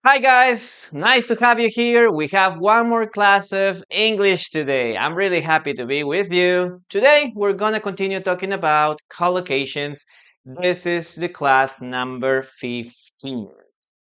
Hi guys, nice to have you here. We have one more class of English today. I'm really happy to be with you. Today we're going to continue talking about collocations. This is the class number 15.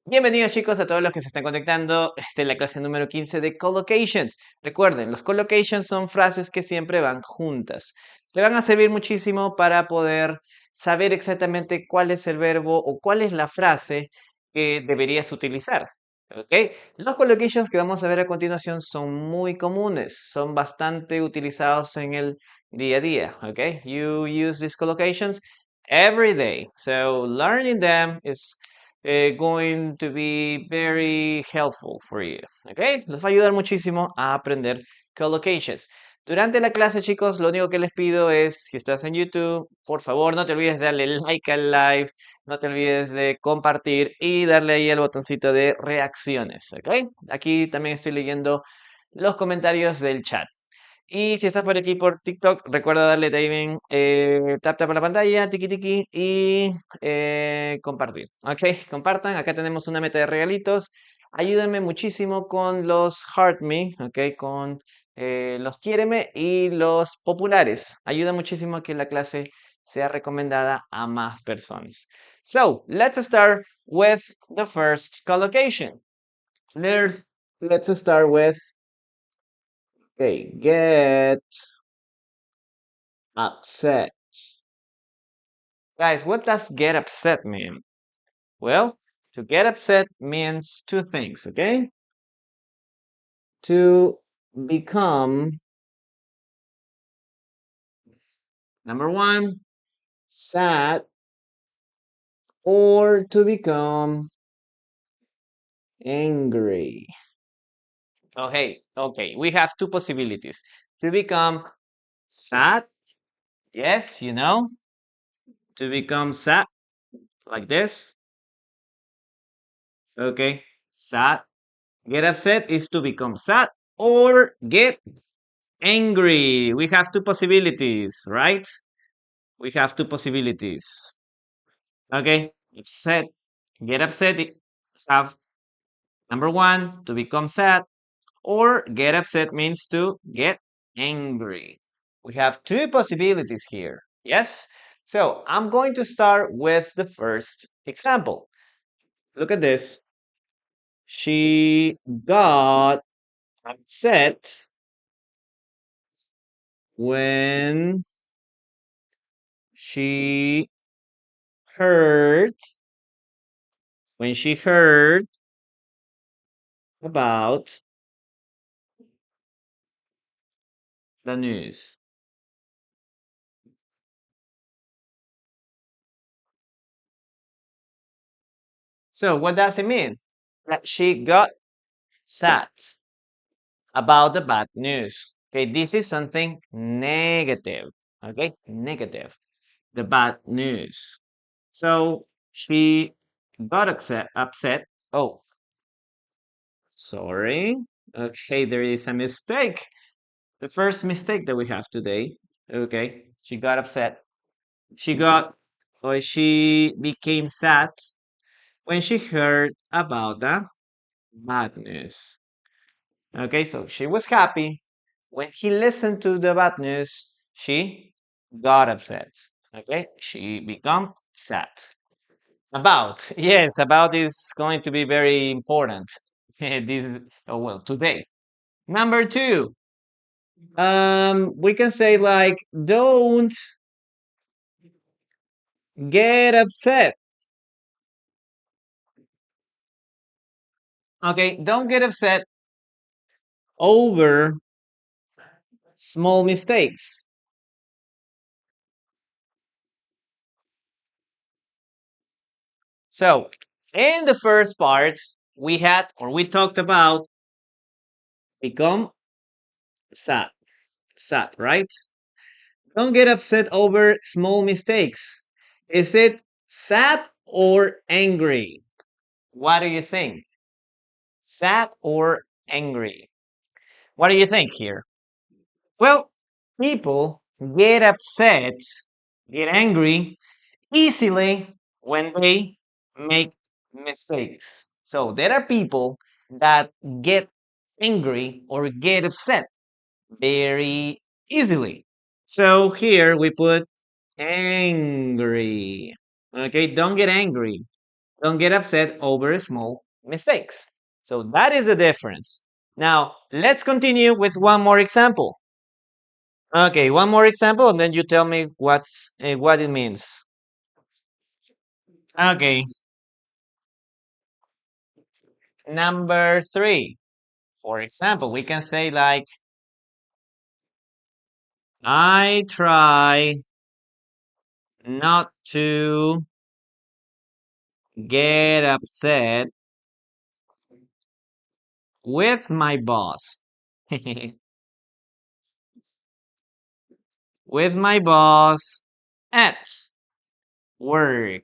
Bienvenidos chicos a todos los que se están conectando. Esta es la clase número 15 de collocations. Recuerden, los collocations son frases que siempre van juntas. Le van a servir muchísimo para poder saber exactamente cuál es el verbo o cuál es la frase que deberías utilizar. ¿Ok? Los collocations que vamos a ver a continuación son muy comunes, son bastante utilizados en el día a día. ¿Ok? You use these collocations every day. So learning them is going to be very helpful for you. ¿Ok? Les va a ayudar muchísimo a aprender collocations. Durante la clase, chicos, lo único que les pido es, si estás en YouTube, por favor, no te olvides de darle like al live, no te olvides de compartir y darle ahí el botoncito de reacciones, ¿ok? Aquí también estoy leyendo los comentarios del chat. Y si estás por aquí por TikTok, recuerda darle también tap tap a la pantalla, tiki tiki y compartir. Ok, compartan. Acá tenemos una meta de regalitos. Ayúdenme muchísimo con los Heart Me, ok, con los Quiéreme y los populares. Ayuda muchísimo a que la clase sea recomendada a más personas. So, let's start with the first collocation. Let's start with, okay, get upset. Guys, what does get upset mean? Well, to get upset means two things, okay? To become, number one, sad, or to become angry. Okay, we have two possibilities. To become sad, yes, to become sad, like this. Okay, sad. Get upset is to become sad or get angry. We have two possibilities, right? We have two possibilities. Okay, upset. Get upset. Have number one to become sad, or get upset means to get angry. We have two possibilities here. Yes? So I'm going to start with the first example. Look at this. She got upset when she heard about the news. So what does it mean? That she got sad about the bad news. Okay, this is something negative. Okay, negative. The bad news. So she got upset. Oh, sorry. Okay, there is a mistake. The first mistake that we have today. Okay, she got upset. She got, or she became sad when she heard about the bad news. Okay, so she was happy. When he listened to the bad news, she got upset. Okay, she become sad. About, yes, about is going to be very important. This, oh, well, today. Number two, we can say like, don't get upset. Okay, don't get upset over small mistakes. So, in the first part, we talked about become sad. Sad, right? Don't get upset over small mistakes. Is it sad or angry? What do you think? Sad or angry? What do you think here? Well, people get upset, get angry easily when they make mistakes. So there are people that get angry or get upset very easily. So here we put angry. Okay, don't get angry. Don't get upset over small mistakes. So that is the difference. Now, let's continue with one more example. Okay, one more example, and then you tell me what it means. Okay, number 3. For example, we can say like, I try not to get upset with my boss. With my boss at work.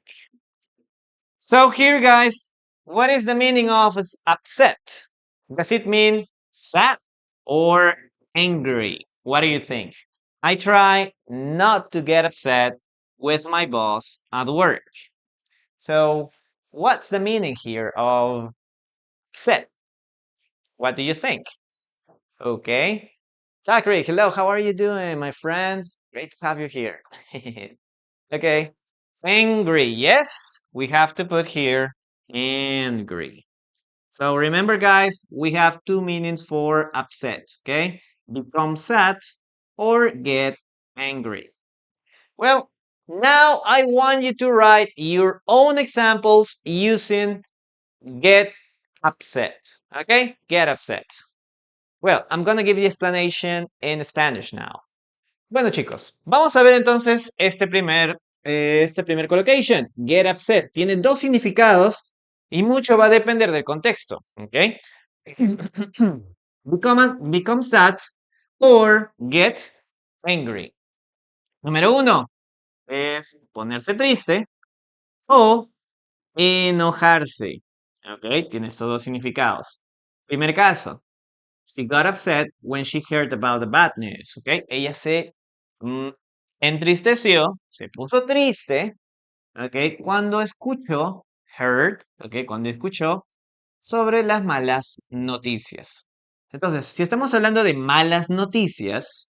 So here, guys, what is the meaning of upset? Does it mean sad or angry? What do you think? I try not to get upset with my boss at work. So, what's the meaning here of upset? What do you think? Okay. Takri, hello, how are you doing, my friend? Great to have you here. Okay. Angry, yes, we have to put here angry. So remember, guys, we have two meanings for upset, okay? Become sad or get angry. Well, now I want you to write your own examples using get upset, okay? Get upset. Well, I'm going to give you the explanation in Spanish now. Bueno, chicos, vamos a ver entonces este primer collocation. Get upset. Tiene dos significados y mucho va a depender del contexto. ¿Ok? Become sad or get angry. Número 1 es ponerse triste o enojarse. ¿Ok? Tiene estos dos significados. Primer caso. She got upset when she heard about the bad news. ¿Ok? Ella se mm, entristeció, se puso triste, ¿ok? Cuando escuchó, heard, ¿ok? Cuando escuchó sobre las malas noticias. Entonces, si estamos hablando de malas noticias,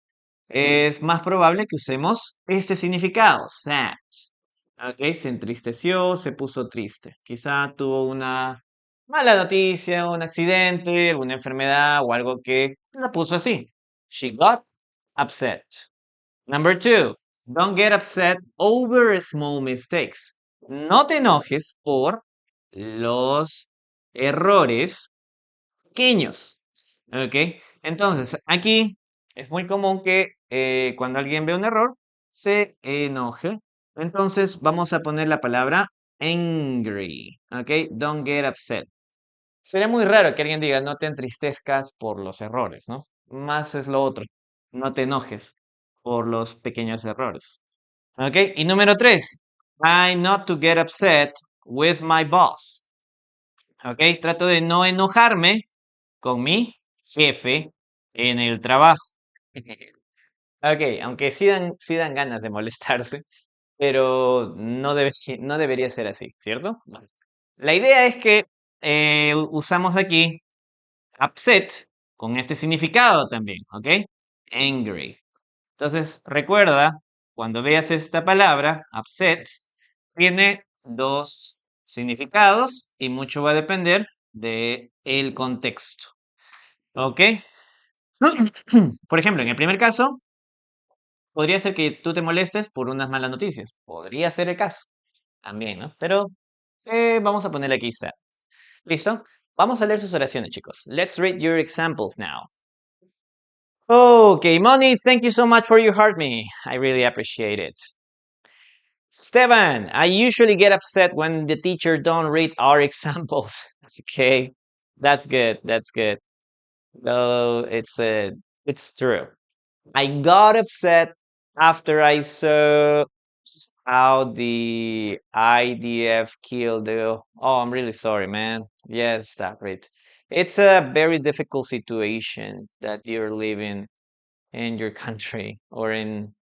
es más probable que usemos este significado, sad. ¿Ok? Se entristeció, se puso triste. Quizá tuvo una mala noticia, un accidente, alguna enfermedad o algo que la puso así. She got upset. Number 2, don't get upset over small mistakes. No te enojes por los errores pequeños. ¿Ok? Entonces, aquí es muy común que cuando alguien ve un error, se enoje. Entonces, vamos a poner la palabra angry. ¿Ok? Don't get upset. Sería muy raro que alguien diga, no te entristezcas por los errores, ¿no? Más es lo otro. No te enojes por los pequeños errores. ¿Ok? Y número 3, try not to get upset with my boss. ¿Ok? Trato de no enojarme con mi jefe en el trabajo. Ok, aunque sí dan ganas de molestarse, pero no debería ser así, ¿cierto? Bueno, la idea es que usamos aquí upset con este significado también, ¿ok? Angry. Entonces, recuerda, cuando veas esta palabra, upset, tiene dos significados y mucho va a depender de el contexto, ¿ok? Por ejemplo, en el primer caso, podría ser que tú te molestes por unas malas noticias. Podría ser el caso, también, ¿no? Pero vamos a ponerle aquí sad. ¿Listo? Vamos a leer sus oraciones, chicos. Let's read your examples now. Okay, Moni, thank you so much for your heart me. I really appreciate it. Stevan, I usually get upset when the teacher don't read our examples. Okay, that's good. That's good. Though it's true. I got upset after I saw how the IDF killed the. Oh, I'm really sorry, man. Yes, stop it. It's a very difficult situation that you're living in your country or in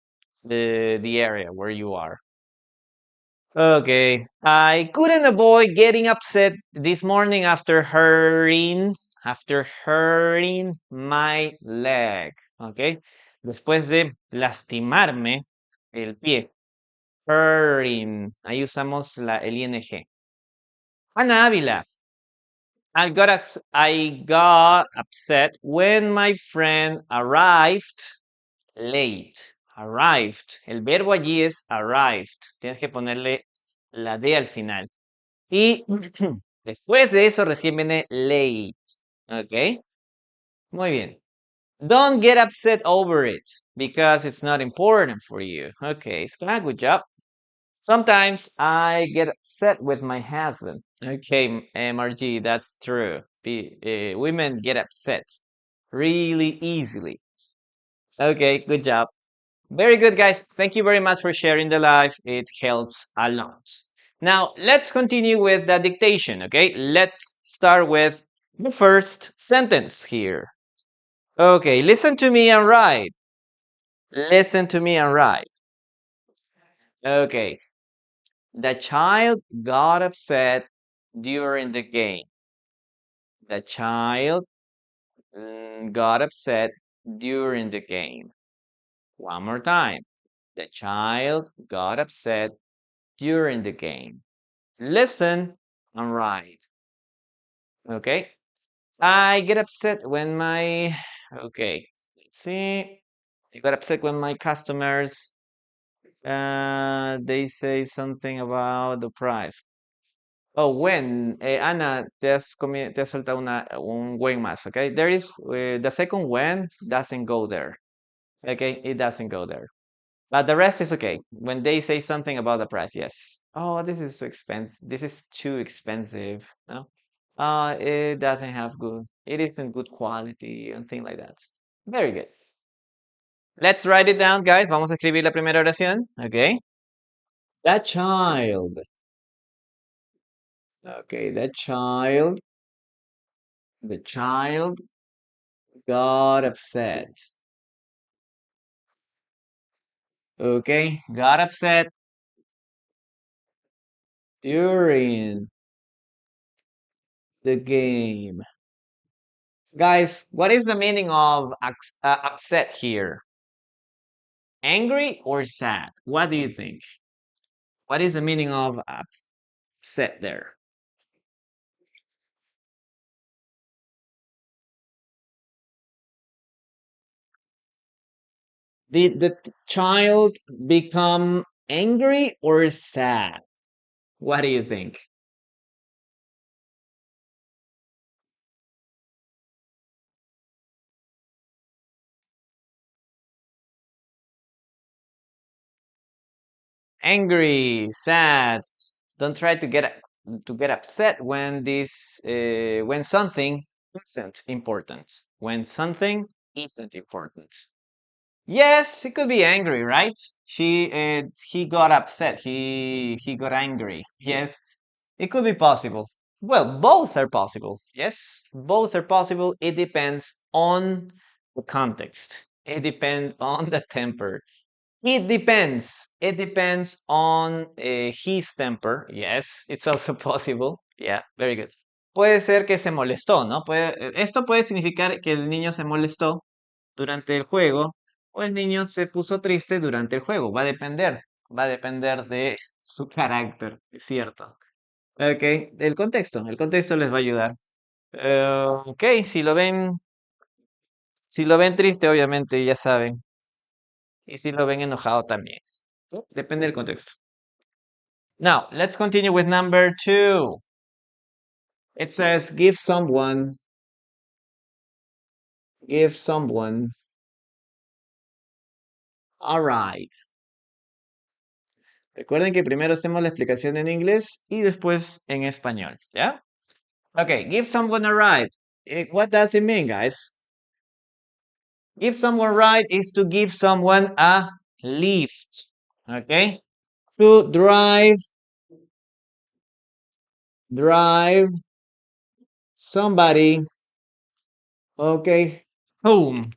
the area where you are. Okay. I couldn't avoid getting upset this morning after hurting my leg. Okay. Después de lastimarme el pie. Hurting. Ahí usamos el ing. Ana Ávila. I got upset when my friend arrived late. Arrived. El verbo allí es arrived. Tienes que ponerle la D al final. Y después de eso recién viene late. ¿Ok? Muy bien. Don't get upset over it because it's not important for you. Okay, Ska, good job. Sometimes I get upset with my husband. Okay, MRG, that's true. Women get upset really easily. Okay, good job. Very good, guys. Thank you very much for sharing the live. It helps a lot. Now, let's continue with the dictation, okay? Let's start with the first sentence here. Okay, listen to me and write. Listen to me and write. Okay, the child got upset during the game. The child got upset during the game. One more time. The child got upset during the game. Listen and write. Okay. I get upset when my, okay, let's see. I got upset when my customers, they say something about the price. Oh, when, Ana, te has soltado un when más, okay? There is, the second when doesn't go there, okay? It doesn't go there. But the rest is okay. When they say something about the price, yes. Oh, this is so expensive. This is too expensive. No? It doesn't have good, it isn't good quality and things like that. Very good. Let's write it down, guys. Vamos a escribir la primera oración. Okay. That child. Okay, the child got upset. Okay, got upset during the game. Guys, what is the meaning of upset here? Angry or sad? What do you think? What is the meaning of upset there? Did the child become angry or sad? What do you think? Angry, sad. Don't try to get upset when something isn't important. When something isn't important. Yes, he could be angry, right? He got upset. He got angry. Yes, it could be possible. Well, both are possible. Yes, both are possible. It depends on the context. It depends on the temper. It depends. It depends on his temper. Yes, it's also possible. Yeah, very good. Puede ser que se molestó, ¿no? Esto puede significar que el niño se molestó durante el juego o el niño se puso triste durante el juego. Va a depender de su carácter, es cierto. Ok, el contexto les va a ayudar. Ok, si lo ven triste, obviamente, ya saben. Y si lo ven enojado también. Depende del contexto. Now, let's continue with number 2. It says, give someone a ride. Recuerden que primero hacemos la explicación en inglés y después en español, ¿ya? Okay, give someone a ride. What does it mean, guys? Give someone a ride is to give someone a lift, okay? To drive somebody, okay, home.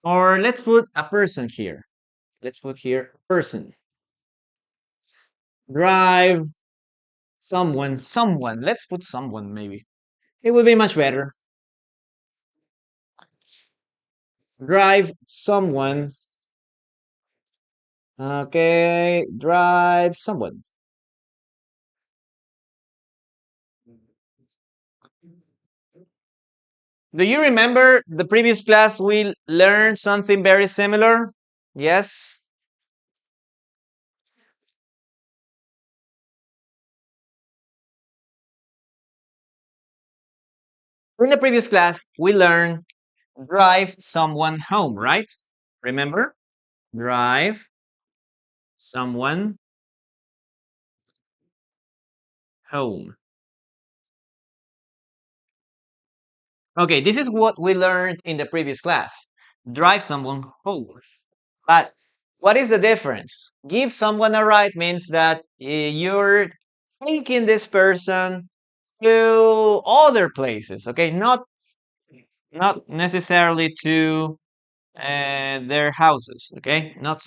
Or let's put a person here. Let's put here person. Drive someone. Let's put someone maybe. It would be much better. Drive someone. Okay, drive someone. Do you remember the previous class we learned something very similar? Yes. In the previous class, we learned drive someone home, right? Remember? Drive someone home. Okay, this is what we learned in the previous class. Drive someone home. But what is the difference? Give someone a ride means that you're taking this person to other places, okay? Not necessarily to their houses, okay? Not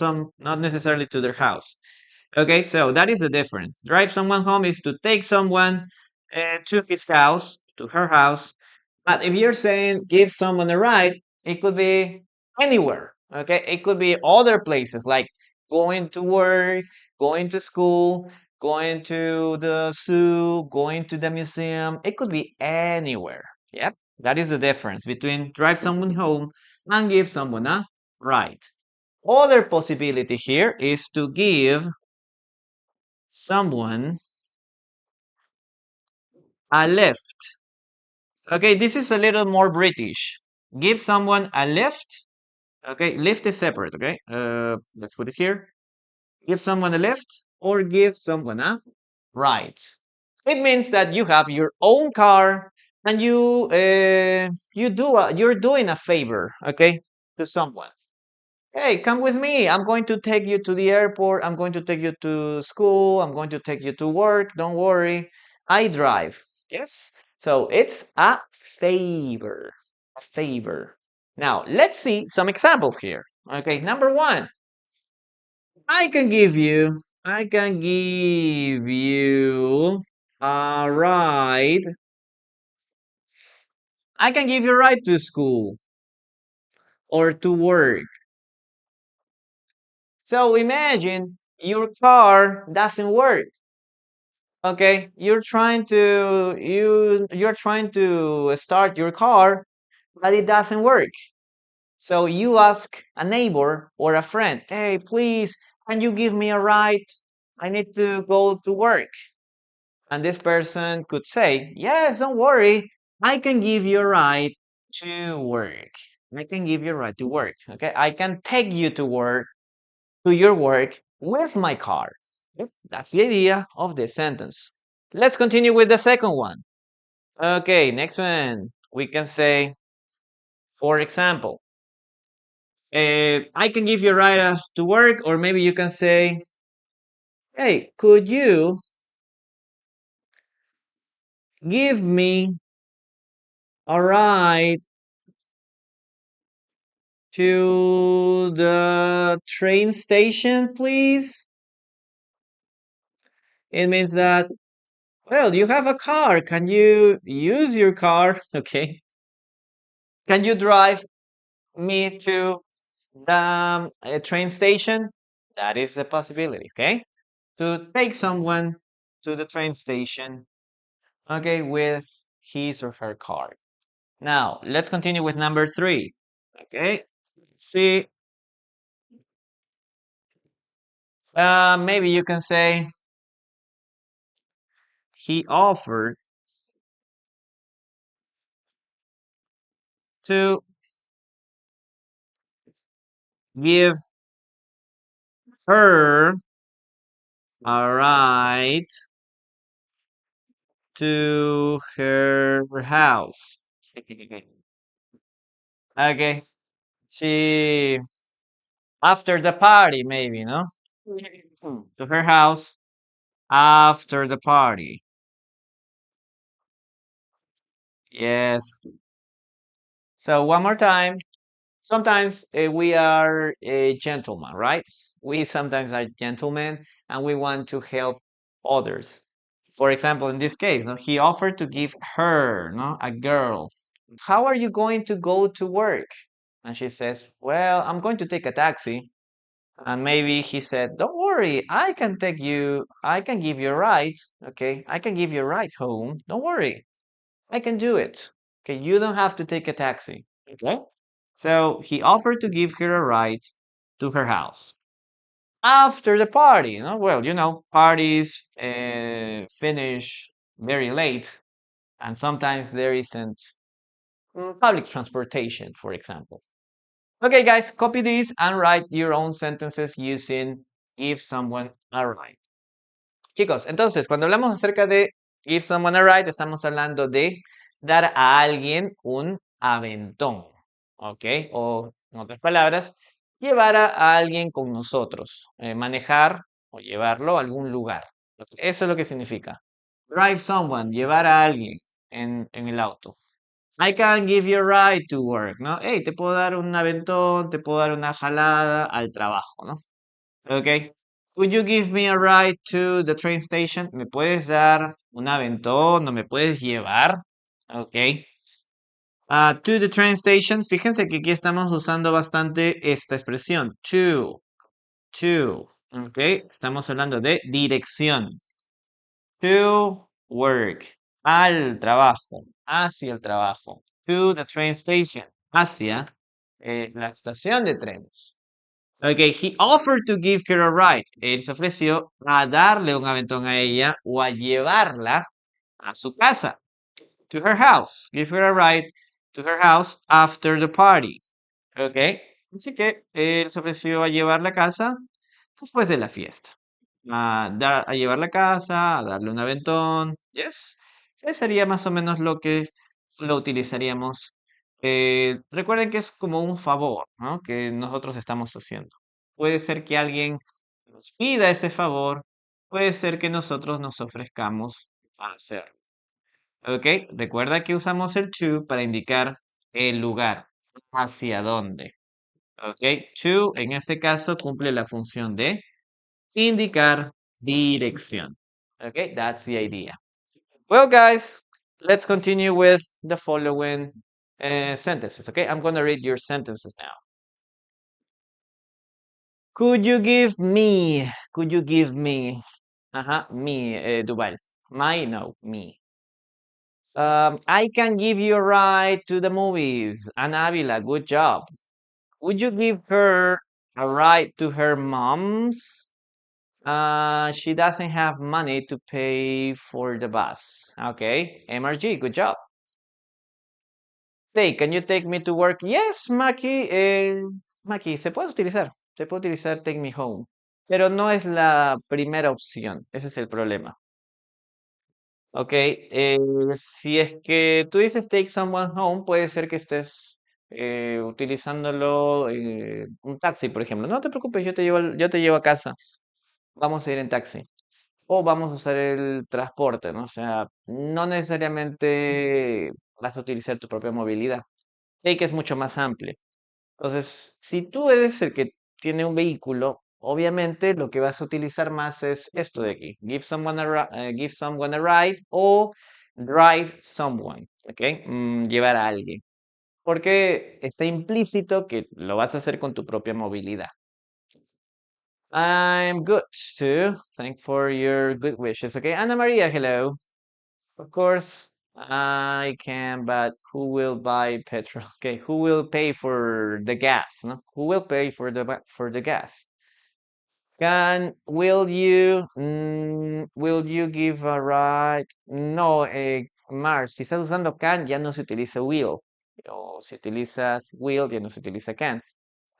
necessarily to their house. Okay, so that is the difference. Drive someone home is to take someone to his house, to her house. But if you're saying give someone a ride, it could be anywhere. Okay, it could be other places like going to work, going to school, going to the zoo, going to the museum. It could be anywhere. Yep, that is the difference between drive someone home and give someone a ride. Other possibility here is to give someone a lift. Okay, this is a little more British. Give someone a lift. Okay, lift is separate. Okay, let's put it here. Give someone a lift or give someone a ride. It means that you have your own car and you're doing a favor. Okay, to someone. Hey, come with me. I'm going to take you to the airport. I'm going to take you to school. I'm going to take you to work. Don't worry. I drive. Yes. So it's a favor. A favor. Now, let's see some examples here. Okay, number one, I can give you a ride. I can give you a ride to school or to work. So imagine your car doesn't work. Okay, you're trying to start your car, but it doesn't work. So you ask a neighbor or a friend, "Hey, please, can you give me a ride? I need to go to work." And this person could say, "Yes, don't worry. I can give you a ride to work. I can give you a ride to work. Okay, I can take you to your work with my car." Yep, that's the idea of this sentence. Let's continue with the second one. Okay, next one. We can say, for example, I can give you a ride to work, or maybe you can say, "Hey, could you give me a ride to the train station, please?" It means that, well, you have a car. Can you use your car? Okay. Can you drive me to the train station? That is a possibility, okay? To take someone to the train station, okay, with his or her car. Now, let's continue with number three, okay? See, maybe you can say he offered to give her a ride to her house. Okay, she after the party, maybe, no? To her house after the party. Yes. So one more time. Sometimes we are a gentleman, right? We sometimes are gentlemen and we want to help others. For example, in this case, no, he offered to give her, no, a girl, how are you going to go to work? And she says, well, I'm going to take a taxi. And maybe he said, don't worry, I can give you a ride. Okay, I can give you a ride home. Don't worry, I can do it. Okay, you don't have to take a taxi. Okay, so he offered to give her a ride to her house after the party. Well, parties finish very late, and sometimes there isn't public transportation, for example. Okay, guys, copy this and write your own sentences using give someone a ride. Chicos, entonces, cuando hablamos acerca de give someone a ride, estamos hablando de dar a alguien un aventón, ¿ok? O, en otras palabras, llevar a alguien con nosotros, manejar o llevarlo a algún lugar. Eso es lo que significa. Drive someone, llevar a alguien en el auto. I can give you a ride to work, ¿no? Hey, te puedo dar un aventón, te puedo dar una jalada al trabajo, ¿no? Ok. Could you give me a ride to the train station? ¿Me puedes dar un aventón? ¿No me puedes llevar? Ok. To the train station. Fíjense que aquí estamos usando bastante esta expresión. To. Ok. Estamos hablando de dirección. To work. Al trabajo. Hacia el trabajo. To the train station. Hacia la estación de trenes. Okay, he offered to give her a ride. Él se ofreció a darle un aventón a ella o a llevarla a su casa. To her house. Give her a ride to her house after the party. Okay. Así que él se ofreció a llevarla a casa después de la fiesta. A llevarla a casa, a darle un aventón. Yes. Ese sería más o menos lo que lo utilizaríamos. Recuerden que es como un favor, ¿no? Que nosotros estamos haciendo. Puede ser que alguien nos pida ese favor, puede ser que nosotros nos ofrezcamos a hacerlo. ¿Ok? Recuerda que usamos el to para indicar el lugar, hacia dónde. ¿Ok? To, en este caso, cumple la función de indicar dirección. Okay, that's the idea. Well, guys, let's continue with the following sentences. Okay, I'm going to read your sentences now. Could you give me? Could you give me? Me, Duval. My, no, me. I can give you a ride to the movies. Ana Avila, good job. Would you give her a ride to her mom's? She doesn't have money to pay for the bus. Okay, MRG, good job. Hey, can you take me to work? Yes, Maki. Maki, se puede utilizar. Se puede utilizar take me home. Pero no es la primera opción. Ese es el problema. Ok, si es que tú dices take someone home, puede ser que estés utilizándolo un taxi, por ejemplo. No te preocupes, yo te llevo a casa. Vamos a ir en taxi. O vamos a usar el transporte, ¿no? O sea, no necesariamente vas a utilizar tu propia movilidad. Take es mucho más amplio. Entonces, si tú eres el que tiene un vehículo, obviamente lo que vas a utilizar más es esto de aquí. Give someone a ride o drive someone, ¿ok? Llevar a alguien. Porque está implícito que lo vas a hacer con tu propia movilidad. I'm good too. Thank for your good wishes. Okay, Ana Maria, hello. Of course, I can, but who will buy petrol? Okay, who will pay for the gas? No? Who will pay for the gas? Will you give a ride? No, Mars, si estás usando can, ya no se utiliza will. O si utilizas will, ya no se utiliza can.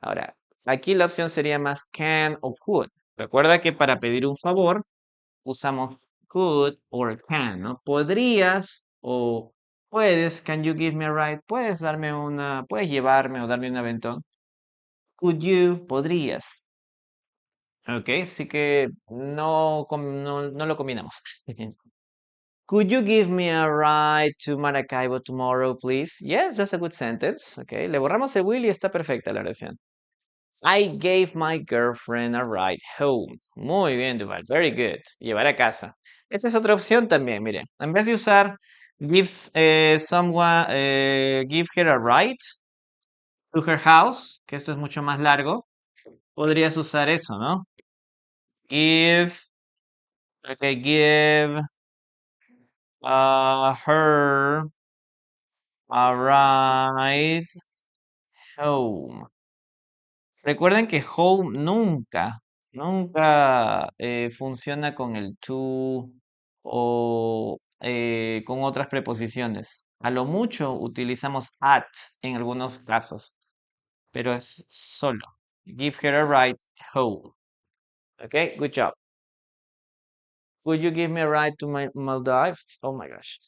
Ahora, aquí la opción sería más can o could. Recuerda que para pedir un favor usamos could or can, ¿no? Podrías o puedes, can you give me a ride? Puedes llevarme o darme un aventón. Could you, podrías. Ok, así que no lo combinamos. Could you give me a ride to Maracaibo tomorrow, please? Yes, that's a good sentence. Ok, le borramos el will y está perfecta la oración. I gave my girlfriend a ride home. Muy bien, Duval. Very good. Llevar a casa. Esa es otra opción también, mire. En vez de usar give her a ride to her house, que esto es mucho más largo, podrías usar eso, ¿no? Give, okay, give her a ride home. Recuerden que home nunca funciona con el to o con otras preposiciones. A lo mucho utilizamos at en algunos casos, pero es solo. Give her a ride home. Okay, good job. Would you give me a ride to my Maldives? Oh my gosh.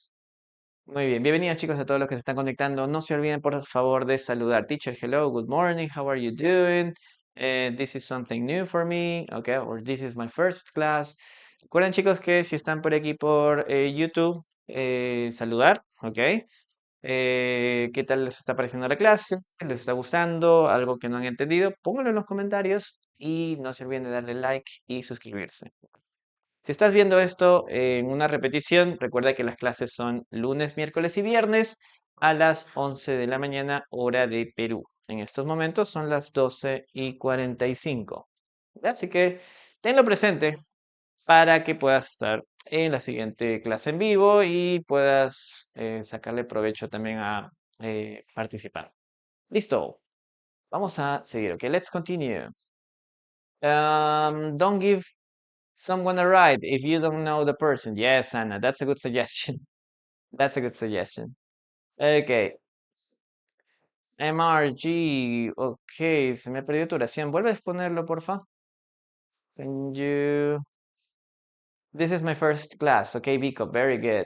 Muy bien, bienvenidos chicos a todos los que se están conectando. No se olviden por favor de saludar. Teacher, hello, good morning, how are you doing? This is something new for me, okay, or this is my first class. Recuerden chicos que si están por aquí por YouTube, saludar, ok. ¿Qué tal les está pareciendo la clase? ¿Les está gustando? ¿Algo que no han entendido? Pónganlo en los comentarios y no se olviden de darle like y suscribirse. Si estás viendo esto en una repetición, recuerda que las clases son lunes, miércoles y viernes a las 11 de la mañana, hora de Perú. En estos momentos son las 12:45. Así que tenlo presente para que puedas estar en la siguiente clase en vivo y puedas sacarle provecho también a participar. Listo. Vamos a seguir. Ok, let's continue. Don't give someone a ride if you don't know the person. Yes, Anna, that's a good suggestion. That's a good suggestion. Okay. MRG. Ok, se me ha perdido tu oración. ¿Vuelve a exponerlo, porfa? Can you... This is my first class. Okay, Vico, very good.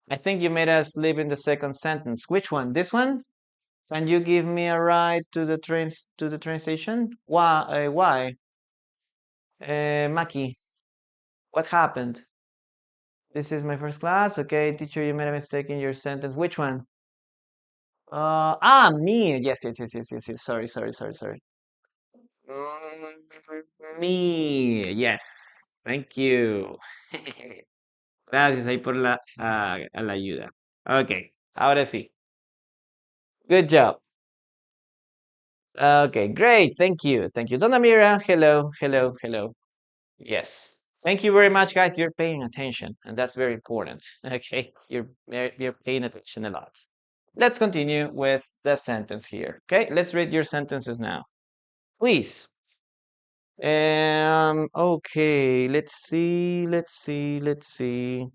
I think you made us live in the second sentence. Which one? This one? Can you give me a ride to the train station? Why? Why? Maki, what happened? This is my first class. Okay, teacher, you made a mistake in your sentence. Which one? Me. Yes, yes, yes, yes, yes, yes. Sorry, sorry, sorry, sorry. Me. Yes. Thank you. Gracias ahí por a la ayuda. Okay, ahora sí. Good job. Okay, great. Thank you. Thank you. Donna Mira, hello, hello, hello. Yes. Thank you very much, guys. You're paying attention, and that's very important. Okay, you're paying attention a lot. Let's continue with the sentence here. Okay, let's read your sentences now, please. Okay, let's see, let's see, let's see.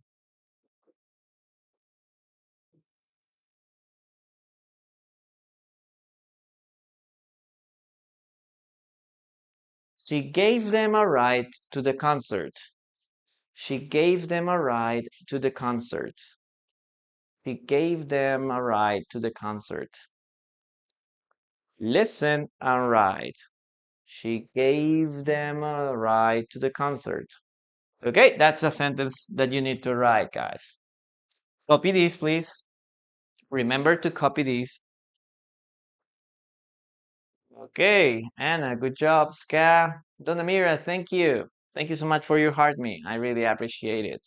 She gave them a ride to the concert. She gave them a ride to the concert. He gave them a ride to the concert. Listen and write. She gave them a ride to the concert. Okay, that's a sentence that you need to write, guys. Copy this, please. Remember to copy this. Okay, Anna, good job. Ska, Donna Mira, thank you. Thank you so much for your heart me. I really appreciate it.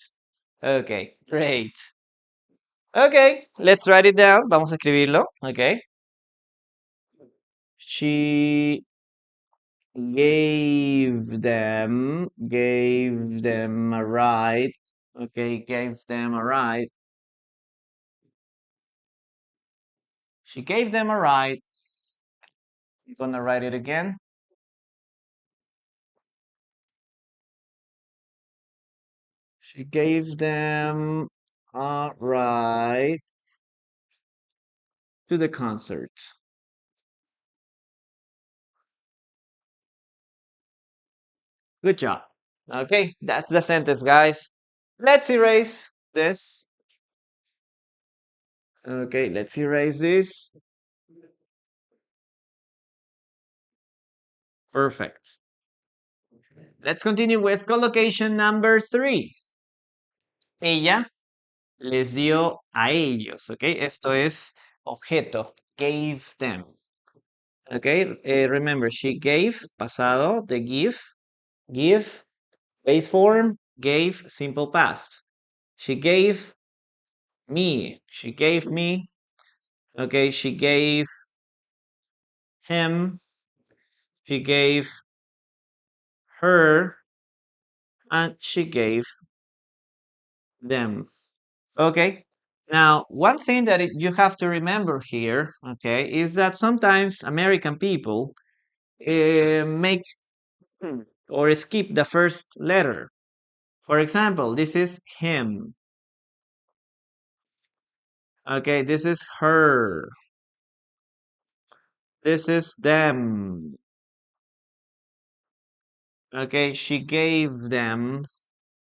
Okay, great. Okay, let's write it down. Vamos a escribirlo. Okay. She gave them a ride. Okay, gave them a ride. She gave them a ride. I'm gonna write it again. She gave them a ride to the concert. Good job. Okay, that's the sentence, guys. Let's erase this. Okay, let's erase this. Perfect. Let's continue with collocation number 3. Ella les dio a ellos, ¿ok? Esto es objeto, gave them. Okay, remember, she gave, pasado, the give, base form, gave, simple past. She gave me, okay, she gave him, she gave her, and she gave them. Okay. Now, one thing that you have to remember here, okay, is that sometimes American people make or skip the first letter. For example, this is him. Okay, this is her. This is them. Okay, she gave them.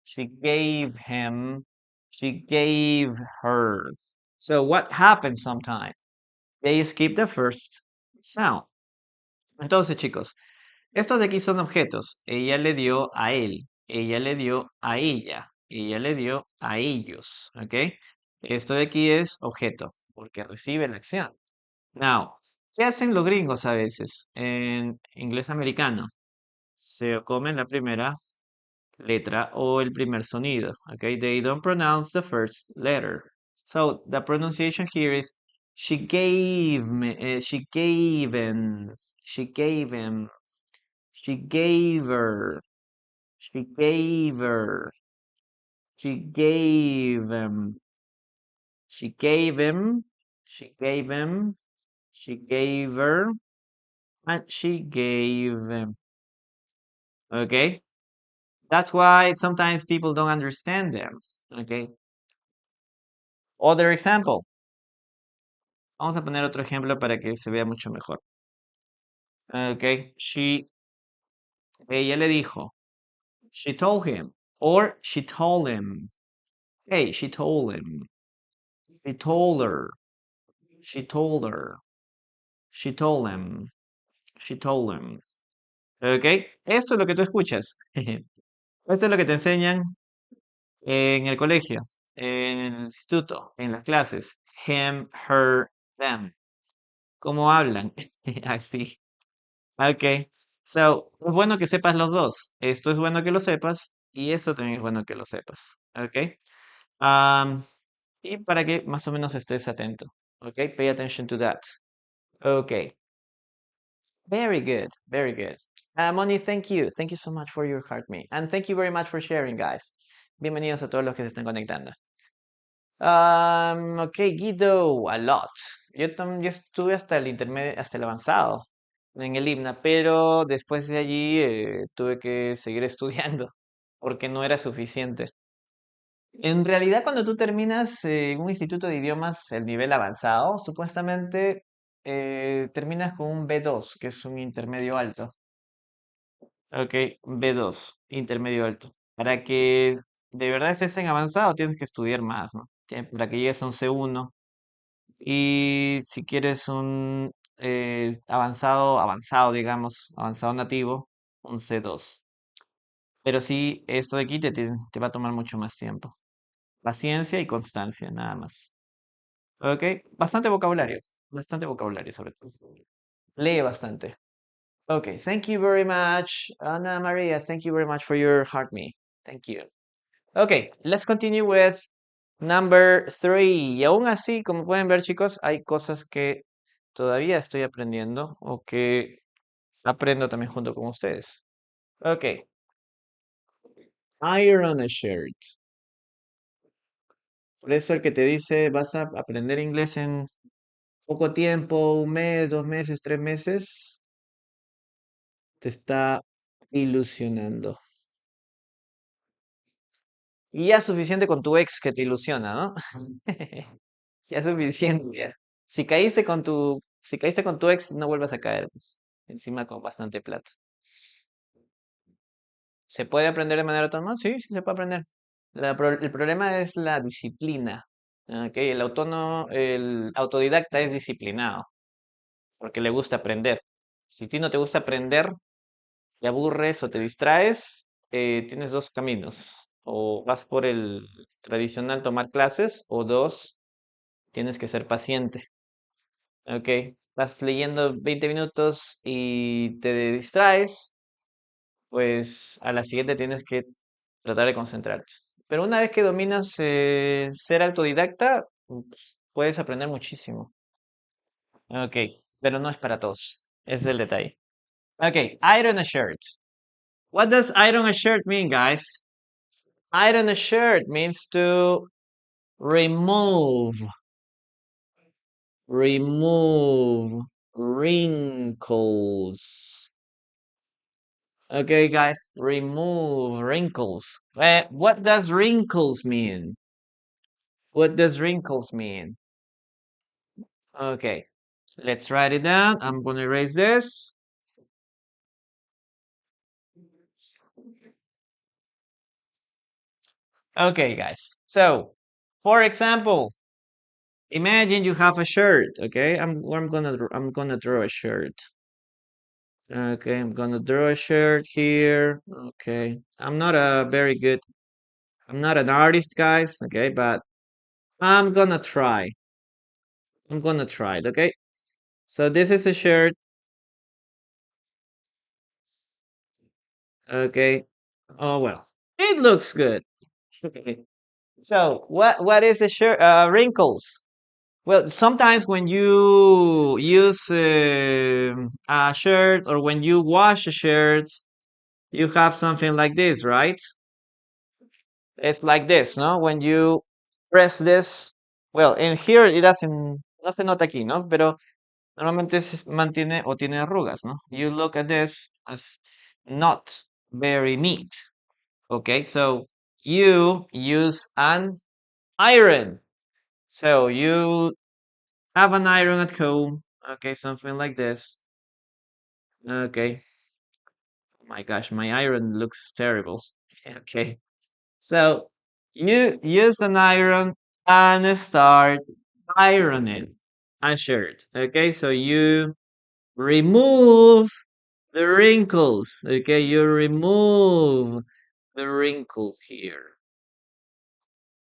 She gave him. She gave her. So what happens sometimes? They skip the first sound. Entonces, chicos, estos de aquí son objetos. Ella le dio a él. Ella le dio a ella. Ella le dio a ellos. ¿Ok? Esto de aquí es objeto, porque recibe la acción. Now, ¿qué hacen los gringos a veces en inglés americano? Se comen la primera letra o el primer sonido. Okay, they don't pronounce the first letter. So the pronunciation here is she gave me, she gave him, she gave him, she gave her, she gave her, she gave him, she gave him, she gave him, she gave her, and she gave him. Okay, that's why sometimes people don't understand them. Okay, other example. Vamos a poner otro ejemplo para que se vea mucho mejor. Okay, ella le dijo, she told him, or she told him. Hey, she told him. She told her. She told her. She told him. She told him. Okay, esto es lo que tú escuchas. Esto es lo que te enseñan en el colegio, en el instituto, en las clases. Him, her, them. ¿Cómo hablan? Así. Ok. So, es bueno que sepas los dos. Esto es bueno que lo sepas y esto también es bueno que lo sepas. Ok. Am, y para que más o menos estés atento. Ok. Pay attention to that. Ok. Very good. Very good. Moni, thank you. Thank you so much for your heart, me. And thank you very much for sharing, guys. Bienvenidos a todos los que se están conectando. Ok, Guido, a lot. Yo estuve hasta el intermedio, hasta el avanzado en el himna, pero después de allí tuve que seguir estudiando porque no era suficiente. En realidad, cuando tú terminas en un instituto de idiomas, el nivel avanzado, supuestamente terminas con un B2, que es un intermedio alto. Ok, B2, intermedio alto. Para que de verdad estés en avanzado, tienes que estudiar más, ¿no? Para que llegues a un C1. Y si quieres un avanzado, digamos, avanzado nativo, un C2. Pero sí, esto de aquí te va a tomar mucho más tiempo. Paciencia y constancia, nada más. ¿Ok? Bastante vocabulario sobre todo. Lee bastante. Okay, thank you very much, Ana Maria. Thank you very much for your heart me. Thank you. Okay, let's continue with number 3. Y aún así, como pueden ver, chicos, hay cosas que todavía estoy aprendiendo o que aprendo también junto con ustedes. Okay, iron a shirt. Por eso el que te dice vas a aprender inglés en poco tiempo, un mes, 2 meses, 3 meses, te está ilusionando. Y ya es suficiente con tu ex que te ilusiona, ¿no? Ya es suficiente, ya. Si caíste con tu ex, no vuelvas a caer, pues. Encima con bastante plata. ¿Se puede aprender de manera autónoma? Sí, sí se puede aprender. El problema es la disciplina. ¿Ok? El autodidacta es disciplinado, porque le gusta aprender. Si a ti no te gusta aprender, te aburres o te distraes, tienes dos caminos. O vas por el tradicional tomar clases, o dos, tienes que ser paciente. Ok, estás leyendo 20 minutos y te distraes, pues a la siguiente tienes que tratar de concentrarte. Pero una vez que dominas ser autodidacta, puedes aprender muchísimo. Ok, pero no es para todos. Ese es el detalle. Ok, iron a shirt. What does iron a shirt mean, guys? Iron a shirt means to remove, remove wrinkles. Okay, guys, remove wrinkles. What does wrinkles mean? What does wrinkles mean? Okay, let's write it down. I'm gonna erase this. Okay, guys. So, for example, imagine you have a shirt. Okay, I'm gonna draw a shirt. Okay, I'm gonna draw a shirt here. Okay, I'm not an artist, guys. Okay, but I'm gonna try. I'm gonna try it. Okay, so this is a shirt. Okay. Oh well, it looks good. So what is a shirt? Wrinkles. Well, sometimes when you use a shirt or when you wash a shirt, you have something like this, right? It's like this, ¿no? When you press this, well, in here it doesn't, no se nota aquí, ¿no? Pero normalmente se mantiene o tiene arrugas, ¿no? You look at this as not very neat. Okay, so you use an iron. So you have an iron at home. Okay, something like this. Okay. My gosh, my iron looks terrible. Okay. So you use an iron and start ironing a shirt. Okay, so you remove the wrinkles. Okay, you remove the wrinkles here.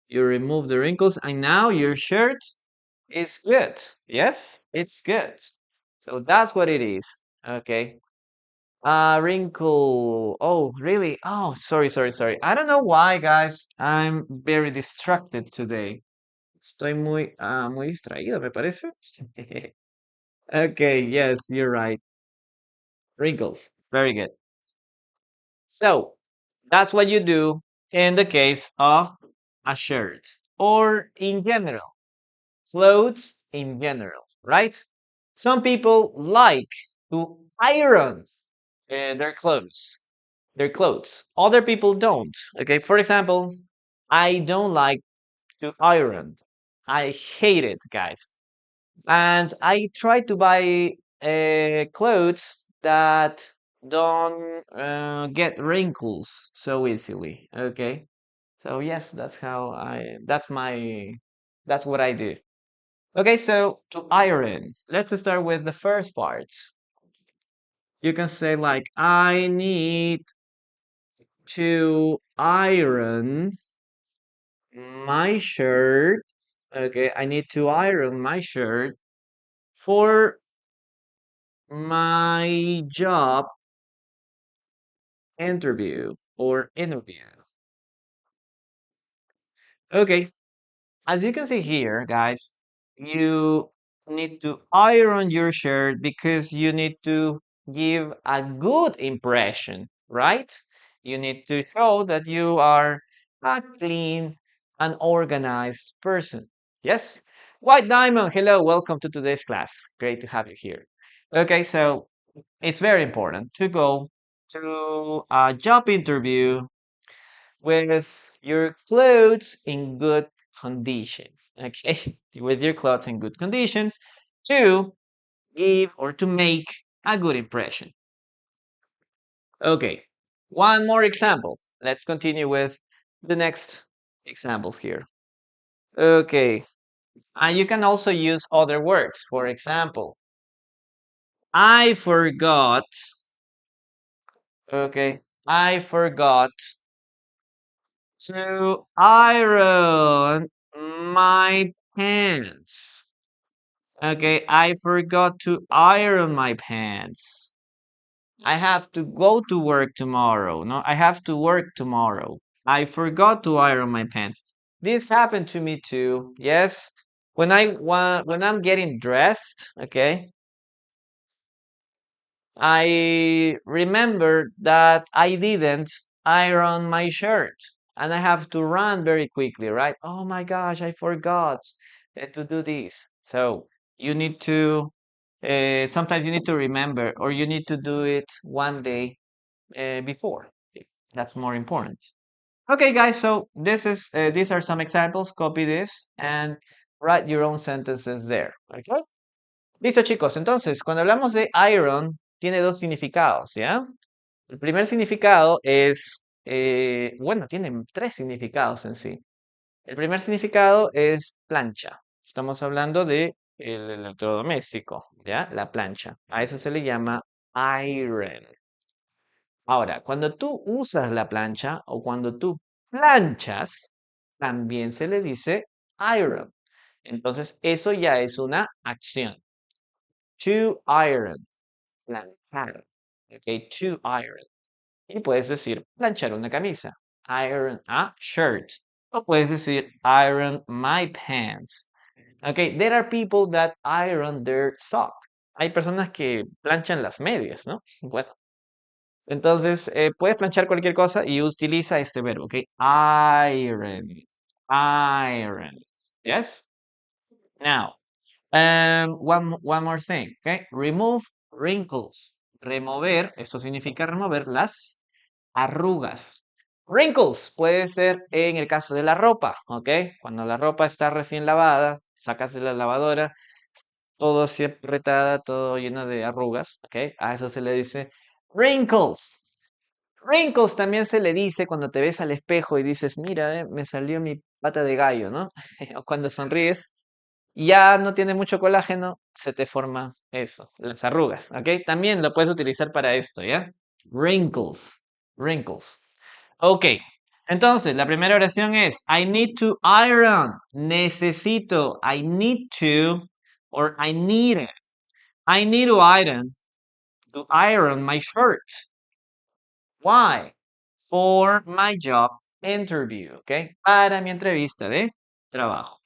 You remove the wrinkles, and now your shirt is good. Yes, it's good. So that's what it is. Okay. Wrinkle. Oh, really? Oh, sorry, sorry, sorry. I don't know why, guys. I'm very distracted today. Estoy muy distraído, me parece. Okay, yes, you're right. Wrinkles. Very good. So, that's what you do in the case of a shirt or in general, clothes in general, right? Some people like to iron their clothes. Their clothes. Other people don't. Okay, for example, I don't like to iron. I hate it, guys. And I try to buy clothes that don't get wrinkles so easily. Okay, so yes, that's what I do. Okay, so to iron, let's start with the first part. You can say like, I need to iron my shirt. Okay, I need to iron my shirt for my job interview. Okay, as you can see here, guys, you need to iron your shirt because you need to give a good impression, right? You need to show that you are a clean and organized person. Yes? White Diamond, hello, welcome to today's class. Great to have you here. Okay, so it's very important to go to a job interview with your clothes in good conditions. Okay, with your clothes in good conditions to give or to make a good impression. Okay, one more example. Let's continue with the next examples here. Okay, and you can also use other words. For example, I forgot. Okay, I forgot to iron my pants. Okay, I forgot to iron my pants. I have to go to work tomorrow. No, I have to work tomorrow. I forgot to iron my pants. This happened to me too. Yes. When I'm getting dressed, okay, I remember that I didn't iron my shirt and I have to run very quickly, right? Oh my gosh, I forgot to do this. So you need to, sometimes you need to remember or you need to do it one day before. That's more important. Okay, guys, so these are some examples. Copy this and write your own sentences there. Okay. Listo, chicos. Entonces, cuando hablamos de iron, tiene dos significados, ¿ya? El primer significado es, bueno, tiene tres significados en sí. El primer significado es plancha. Estamos hablando de el electrodoméstico, ¿ya? La plancha. A eso se le llama iron. Ahora, cuando tú usas la plancha o cuando tú planchas, también se le dice iron. Entonces, eso ya es una acción. To iron, planchar. Ok, to iron. Y puedes decir planchar una camisa. Iron a shirt. O puedes decir iron my pants. Ok, there are people that iron their sock. Hay personas que planchan las medias, ¿no? Bueno, entonces puedes planchar cualquier cosa y utiliza este verbo, ¿ok? Iron. Iron. Yes? Now, one more thing, okay? Remove wrinkles. Remover, esto significa remover las arrugas. Wrinkles puede ser en el caso de la ropa, ¿ok? Cuando la ropa está recién lavada, sacas de la lavadora, todo así apretada, todo lleno de arrugas, ¿ok? A eso se le dice wrinkles. Wrinkles también se le dice cuando te ves al espejo y dices, mira, me salió mi pata de gallo, ¿no? O cuando sonríes ya no tiene mucho colágeno, se te forma eso, las arrugas, ¿ok? También lo puedes utilizar para esto, ¿ya? Wrinkles, wrinkles. Ok, entonces la primera oración es I need to iron. Necesito, I need to, or I need it. I need to iron my shirt. Why? For my job interview, ¿ok? Para mi entrevista de trabajo.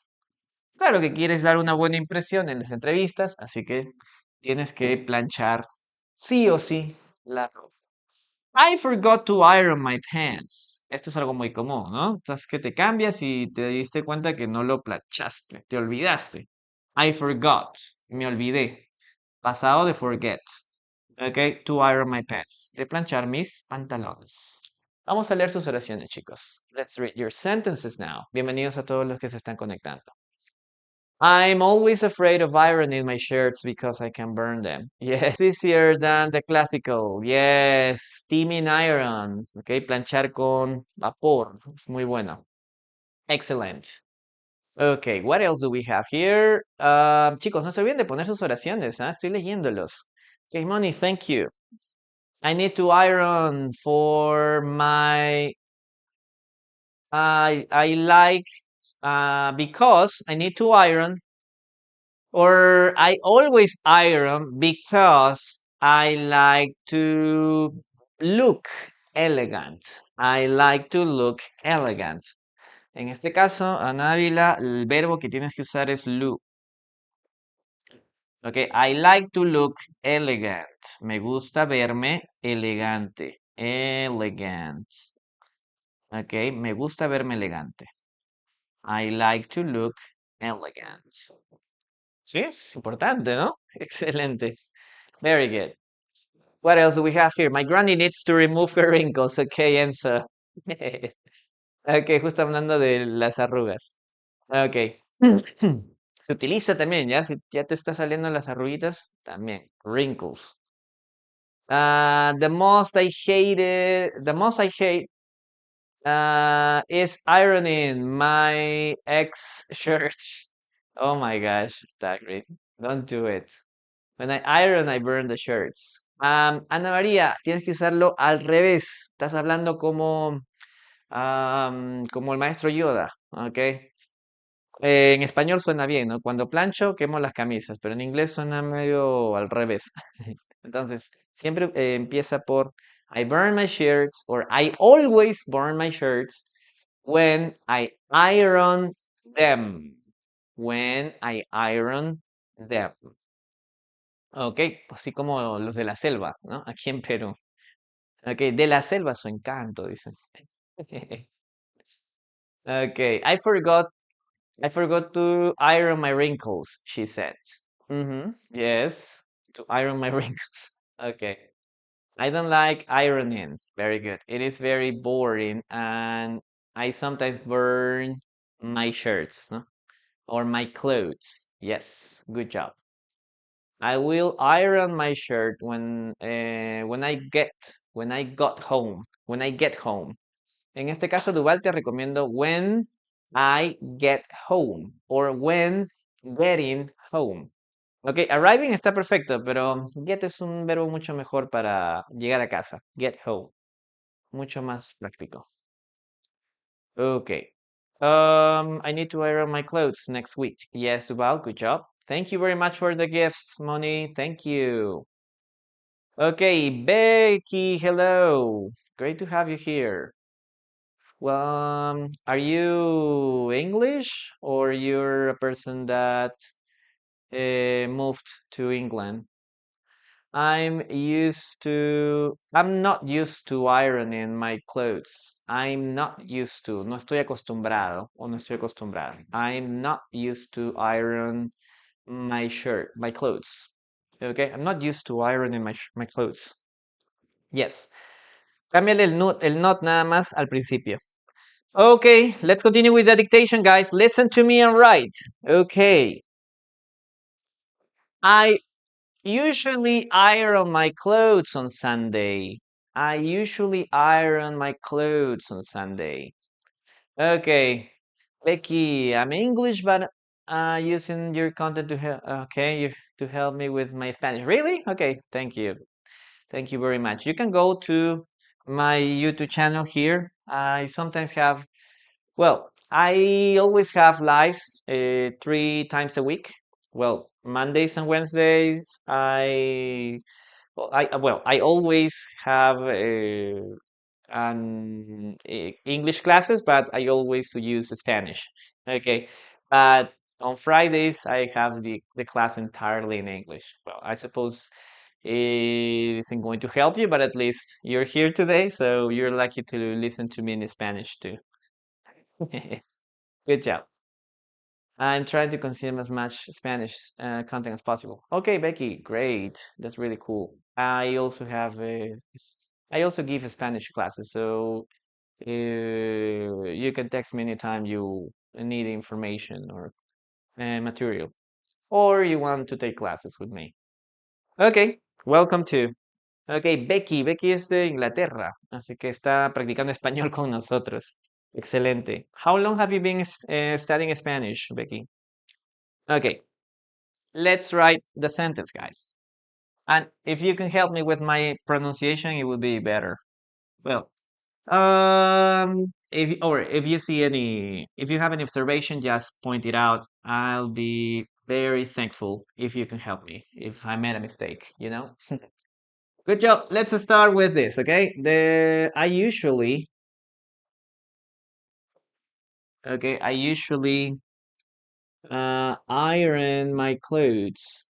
Claro que quieres dar una buena impresión en las entrevistas, así que tienes que planchar sí o sí la ropa. I forgot to iron my pants. Esto es algo muy común, ¿no? Entonces que te cambias y te diste cuenta que no lo planchaste, te olvidaste. I forgot, me olvidé. Pasado de forget. Ok, to iron my pants. De planchar mis pantalones. Vamos a leer sus oraciones, chicos. Let's read your sentences now. Bienvenidos a todos los que se están conectando. I'm always afraid of ironing my shirts because I can burn them. Yes, easier than the classical. Yes, steaming iron. Ok, planchar con vapor. Es muy bueno. Excellent. Ok, what else do we have here? Chicos, no se olviden de poner sus oraciones, ¿ah? Estoy leyéndolos. Okay, Moni, thank you. I need to iron for my. I like because I need to iron. Or I always iron because I like to look elegant. I like to look elegant. En este caso, Ana Ávila, el verbo que tienes que usar es look. Ok, I like to look elegant. Me gusta verme elegante. Elegant. Ok, me gusta verme elegante. I like to look elegant. Sí, es importante, ¿no? Excelente. Very good. What else do we have here? My granny needs to remove her wrinkles. Okay, Enzo. Okay, justo hablando de las arrugas. Okay. Se utiliza también, ¿ya? Si ya te está saliendo las arruguitas, también. Wrinkles. The most I hate is ironing my ex shirts. Oh my gosh, that great. Don't do it. When I iron, I burn the shirts. Ana María, tienes que usarlo al revés. Estás hablando como el maestro Yoda, ¿ok? En español suena bien, ¿no? Cuando plancho, quemo las camisas, pero en inglés suena medio al revés. Entonces, siempre empieza por I burn my shirts or I always burn my shirts when I iron them. When I iron them. Ok, así como los de la selva, ¿no? Aquí en Perú. Ok, de la selva su encanto, dicen. Okay, I forgot to iron my wrinkles, she said. Yes, to iron my wrinkles. Okay. I don't like ironing. Very good. It is very boring and I sometimes burn my shirts, no? Or my clothes. Yes, good job. I will iron my shirt when I get home. En este caso, Duval, te recomiendo when I get home or when getting home. Ok, arriving está perfecto, pero get es un verbo mucho mejor para llegar a casa. Get home. Mucho más práctico. Ok. I need to iron my clothes next week. Yes, Duval, good job. Thank you very much for the gifts, Moni. Thank you. Okay, Becky, hello. Great to have you here. Well, are you English or you're a person that moved to England? I'm not used to ironing my clothes. I'm not used to, no estoy acostumbrado o no estoy acostumbrada. I'm not used to iron my clothes. Okay, I'm not used to ironing my clothes. Yes. Cámbiale el not nada más al principio. Okay, let's continue with the dictation, guys. Listen to me and write. Okay. I usually iron my clothes on Sunday. I usually iron my clothes on Sunday. Okay. Becky, I'm English, but using your content to help. Okay, to help me with my Spanish. Really? Okay, thank you. Thank you very much. You can go to my YouTube channel here. I sometimes have Well, I always have lives 3 times a week. Well, Mondays and Wednesdays, I always have English classes, but I always use Spanish. Okay, but on Fridays I have the class entirely in English. Well, I suppose it isn't going to help you, but at least you're here today, so you're lucky to listen to me in Spanish too. Good job. I'm trying to consume as much Spanish content as possible. Okay, Becky, great. That's really cool. I also give Spanish classes, so you can text me anytime you need information or material, or you want to take classes with me. Okay, welcome to. Okay, Becky es de Inglaterra, así que está practicando español con nosotros. Excelente. How long have you been studying Spanish, Becky? Okay, let's write the sentence, guys. And if you can help me with my pronunciation, it would be better. Well, if you have any observation, just point it out. I'll be very thankful if you can help me if I made a mistake, you know? Good job. Let's start with this, okay? I usually iron my clothes.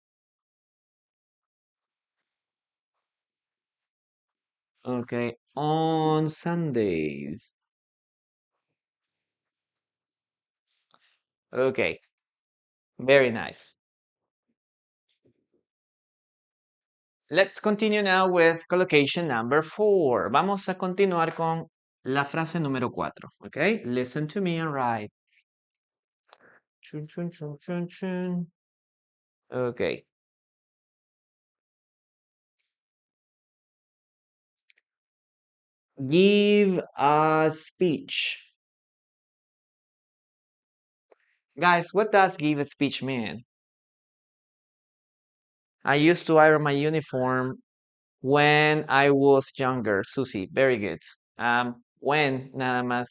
Okay, on Sundays. Okay, very nice. Let's continue now with collocation number 4. Vamos a continuar con la frase número 4. Okay, listen to me and write. Chun, chun, chun, chun, chun. Okay. Give a speech. Guys, what does give a speech mean? I used to iron my uniform when I was younger. Susie, very good. When, nada más.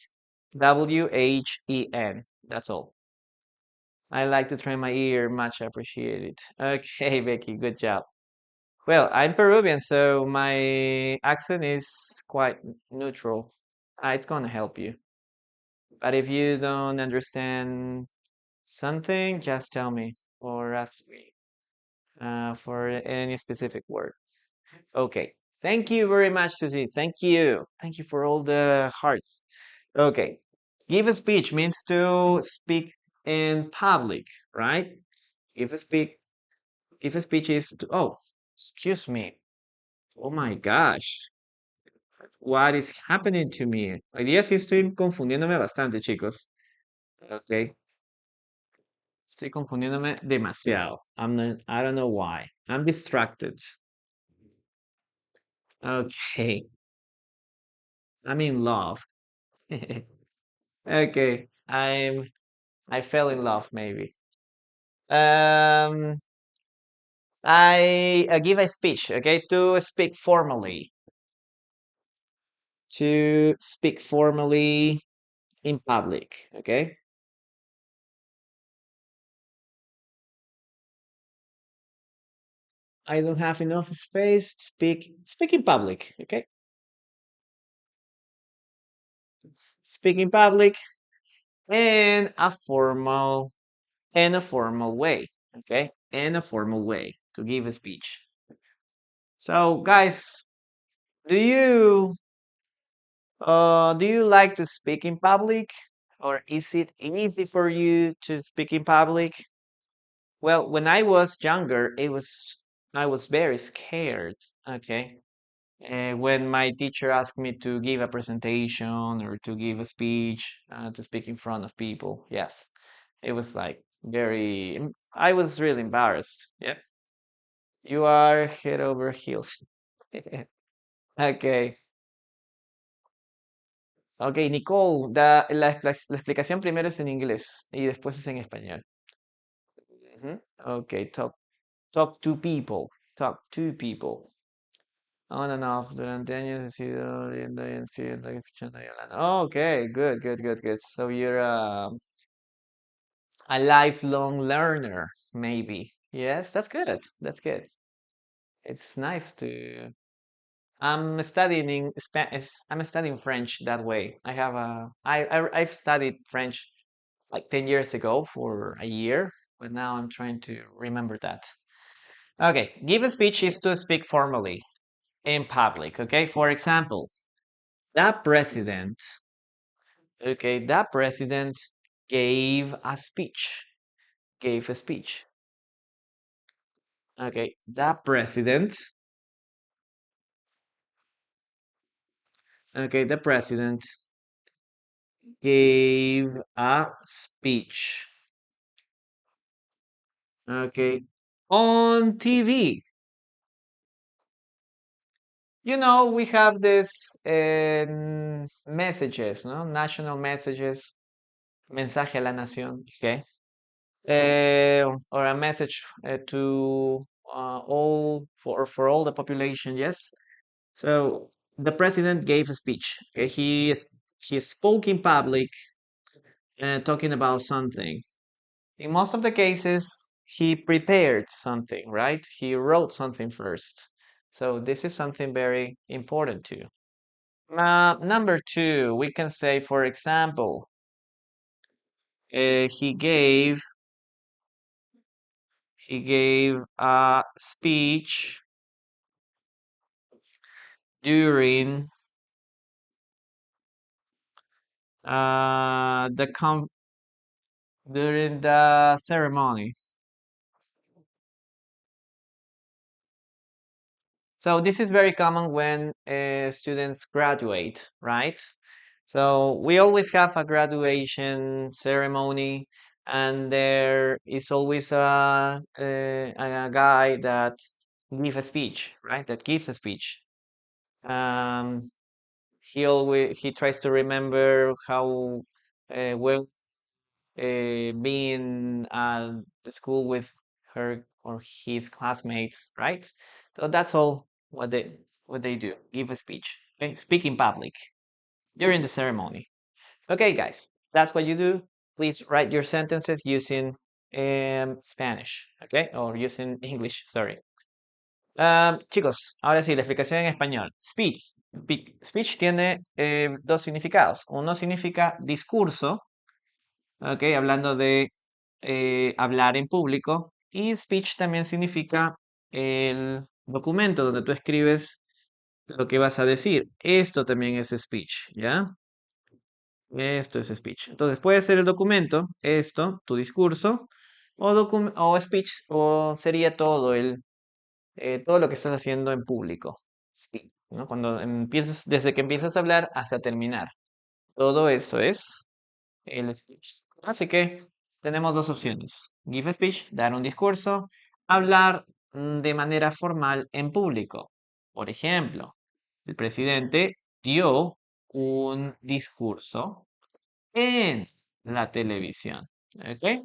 When. That's all. I like to train my ear. Much appreciated. Okay, Becky, good job. Well, I'm Peruvian, so my accent is quite neutral. It's gonna help you. But if you don't understand something, just tell me or ask me for any specific word. Okay. Thank you very much, Susie. Thank you. Thank you for all the hearts. Okay. Give a speech means to speak in public, right? Give a speak. Give a speech is to, oh, excuse me. Oh my gosh. What is happening to me? Hoy día sí estoy confundiéndome bastante, chicos. Okay. Estoy confundiéndome demasiado. I don't know why. I'm distracted. Okay. I'm in love. Okay. I fell in love maybe. Um I give a speech, okay, to speak formally. To speak formally in public, okay? I don't have enough space. Speak in public, okay? Speak in public in a formal way, okay? In a formal way to give a speech. So, guys, do you do you like to speak in public, or is it easy for you to speak in public? Well, when I was younger, I was very scared. Okay, when my teacher asked me to give a presentation or to give a speech, to speak in front of people, yes, it was like I was really embarrassed. Yeah, you are head over heels. Okay, okay, Nicole, la explicación primero es en inglés y después es en español. Ujú. Okay, talk to people. Talk to people. On and off. Durante años he sido viendo y escribiendo y escuchando y hablando. Oh, okay, good, good, good, good. So you're a lifelong learner, maybe. Yes, that's good. That's good. It's nice to. I'm studying French that way. I've studied French like 10 years ago for a year, but now I'm trying to remember that. Okay, give a speech is to speak formally in public. Okay, for example, that president, okay, that president gave a speech, gave a speech. Okay, that president, okay, the president gave a speech, okay, on TV. You know, we have this messages, no? National messages, mensaje a la nación, okay? Or a message to all for all the population. Yes. So the president gave a speech. Okay? He spoke in public, talking about something. In most of the cases, he prepared something, right? He wrote something first. So this is something very important too. Number two, we can say, for example, he gave a speech during uh, the com during the ceremony. So this is very common when students graduate, right? So we always have a graduation ceremony, and there is always a guy that gives a speech, right? That gives a speech. Um, he tries to remember how well being at the school with her or his classmates, right? So that's all what they do. Give a speech. Okay? Speak in public during the ceremony. Okay, guys, that's what you do. Please write your sentences using Spanish, okay? Or using English, sorry. Chicos, ahora sí, la explicación en español. Speech. Speech tiene dos significados. Uno significa discurso, ok, hablando de hablar en público. Y speech también significa el documento donde tú escribes lo que vas a decir. Esto también es speech, ¿ya? Esto es speech. Entonces puede ser el documento, esto, tu discurso, o speech, o sería todo lo que estás haciendo en público. Speech, ¿no? Cuando empiezas, desde que empiezas a hablar hasta terminar. Todo eso es el speech. Así que tenemos dos opciones. Give a speech, dar un discurso, hablar de manera formal en público. Por ejemplo, el presidente dio un discurso en la televisión. ¿Ok?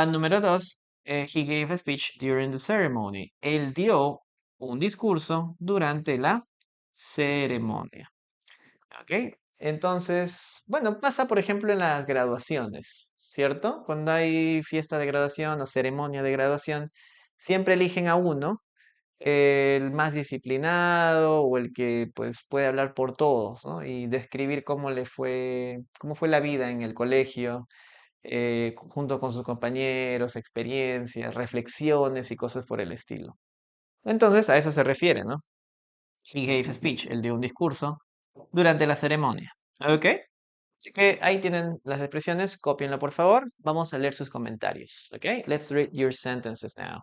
Número dos, he gave a speech during the ceremony. Él dio un discurso durante la ceremonia. ¿Ok? Entonces, bueno, pasa por ejemplo en las graduaciones, ¿cierto? Cuando hay fiesta de graduación o ceremonia de graduación, siempre eligen a uno, el más disciplinado o el que pues puede hablar por todos, ¿no? Y describir cómo fue la vida en el colegio, junto con sus compañeros, experiencias, reflexiones y cosas por el estilo. Entonces, a eso se refiere, ¿no? He gave a speech, él dio un discurso durante la ceremonia. ¿Ok? Así que ahí tienen las expresiones, cópienlo por favor. Vamos a leer sus comentarios. ¿Ok? Let's read your sentences now.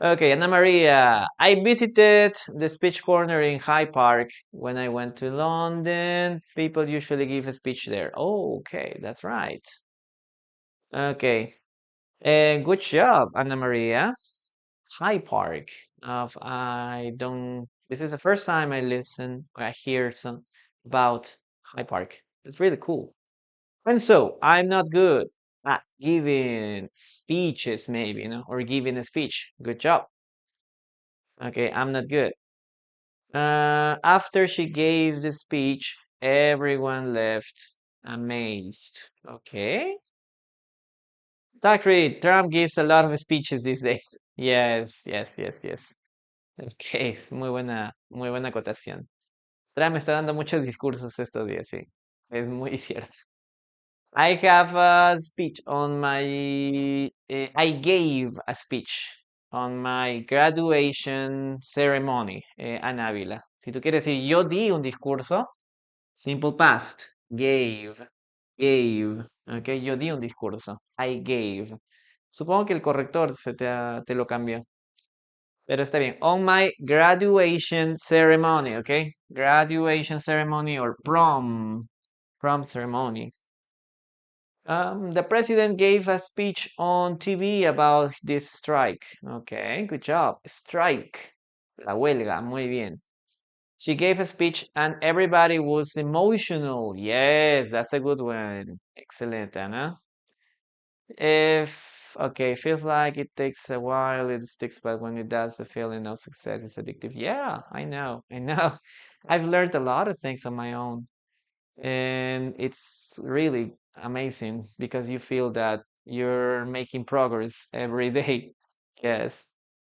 Okay, Ana Maria, I visited the speech corner in Hyde Park when I went to London. People usually give a speech there. Oh, okay, that's right. Okay, good job, Ana Maria. Hyde Park. I don't. This is the first time I listen or I hear some about Hyde Park. It's really cool. And so I'm not good at giving speeches, maybe, or giving a speech. Good job. Okay, I'm not good. After she gave the speech, everyone left amazed. Okay. Takri, Trump gives a lot of speeches these days. Yes, yes, yes, yes. Okay, es muy buena acotación. Trump está dando muchos discursos estos días, sí. Es muy cierto. I have a speech on I gave a speech on my graduation ceremony, Ana Ávila. Si tú quieres decir yo di un discurso, simple past, gave, ok, yo di un discurso, I gave. Supongo que el corrector te lo cambió, pero está bien. On my graduation ceremony, ok, graduation ceremony or prom ceremony. The president gave a speech on TV about this strike. Okay, good job. Strike. La huelga. Muy bien. She gave a speech and everybody was emotional. Yes, that's a good one. Excellent, Anna. Okay, feels like it takes a while, it sticks, but when it does, the feeling of success is addictive. Yeah, I know, I know. I've learned a lot of things on my own. And it's really amazing because you feel that you're making progress every day. Yes,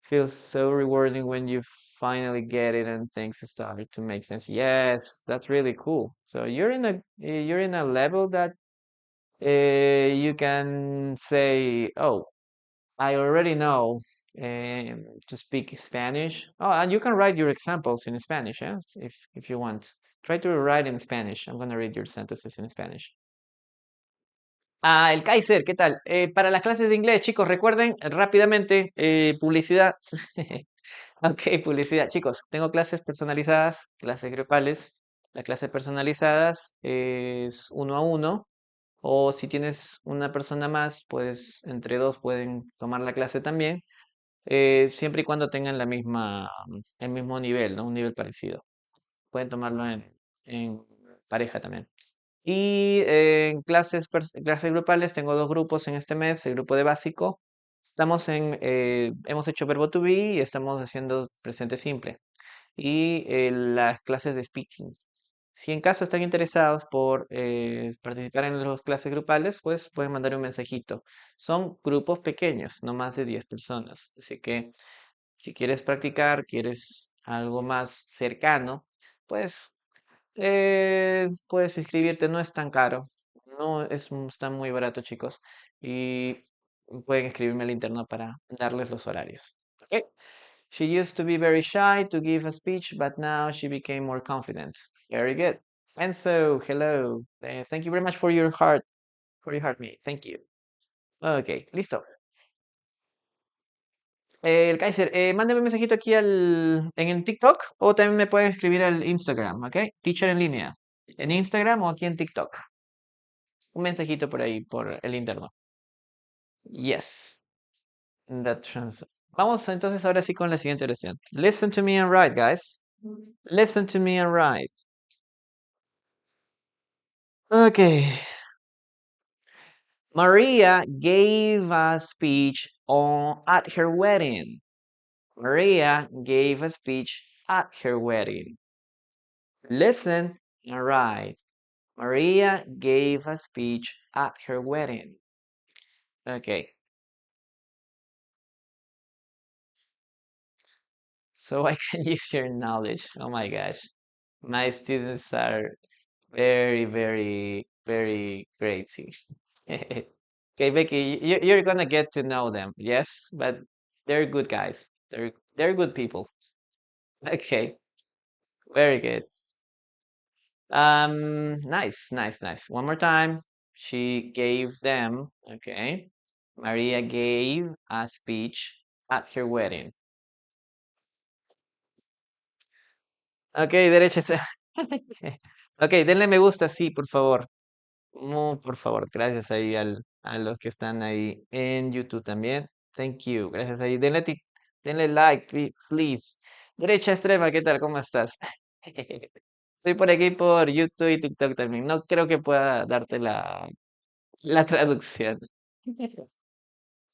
feels so rewarding when you finally get it and things start to make sense. Yes, that's really cool. So you're in a level that you can say, oh, I already know to speak Spanish. Oh, and you can write your examples in Spanish, yeah, if you want. Try to write in Spanish. I'm gonna read your sentences in Spanish. El Kaiser, ¿qué tal? Para las clases de inglés, chicos, recuerden rápidamente publicidad. Ok, publicidad. Chicos, tengo clases personalizadas, clases grupales. Las clases personalizadas es uno a uno. O si tienes una persona más, pues entre dos pueden tomar la clase también. Siempre y cuando tengan el mismo nivel, ¿no? Un nivel parecido. Pueden tomarlo en pareja también. Y en clases grupales tengo dos grupos en este mes, el grupo de básico. Hemos hecho verbo to be y estamos haciendo presente simple. Y las clases de speaking. Si en caso están interesados por participar en las clases grupales, pues pueden mandar un mensajito. Son grupos pequeños, no más de 10 personas. Así que si quieres practicar, quieres algo más cercano, pues puedes inscribirte, no es tan caro. No es, está muy barato, chicos. Y pueden escribirme al interno para darles los horarios. ¿Ok? She used to be very shy to give a speech, but now she became more confident. Very good. Enzo, hello. Thank you very much for your heart, mate. Thank you. Ok, listo. El Kaiser, mándame un mensajito aquí en el TikTok o también me pueden escribir al Instagram, ¿ok? Teacher en línea. En Instagram o aquí en TikTok. Un mensajito por ahí, por el interno. Yes. Vamos entonces ahora sí con la siguiente oración. Listen to me and write, guys. Listen to me and write. Okay. Maria gave a speech at her wedding. Maria gave a speech at her wedding. Listen and write. Maria gave a speech at her wedding. Okay. So I can use your knowledge. Oh my gosh. My students are very, very, very crazy. Okay, Becky, you're gonna get to know them, yes, but they're good guys. They're good people. Okay, very good. Nice, nice, nice. One more time. She gave them, okay. Maria gave a speech at her wedding. Okay, derecha. Okay, denle me gusta, sí, por favor. Por favor, gracias ahí a los que están ahí en YouTube también. Thank you. Gracias ahí. Denle like, please. Derecha extrema, ¿qué tal? ¿Cómo estás? Estoy por aquí por YouTube y TikTok también. No creo que pueda darte la traducción.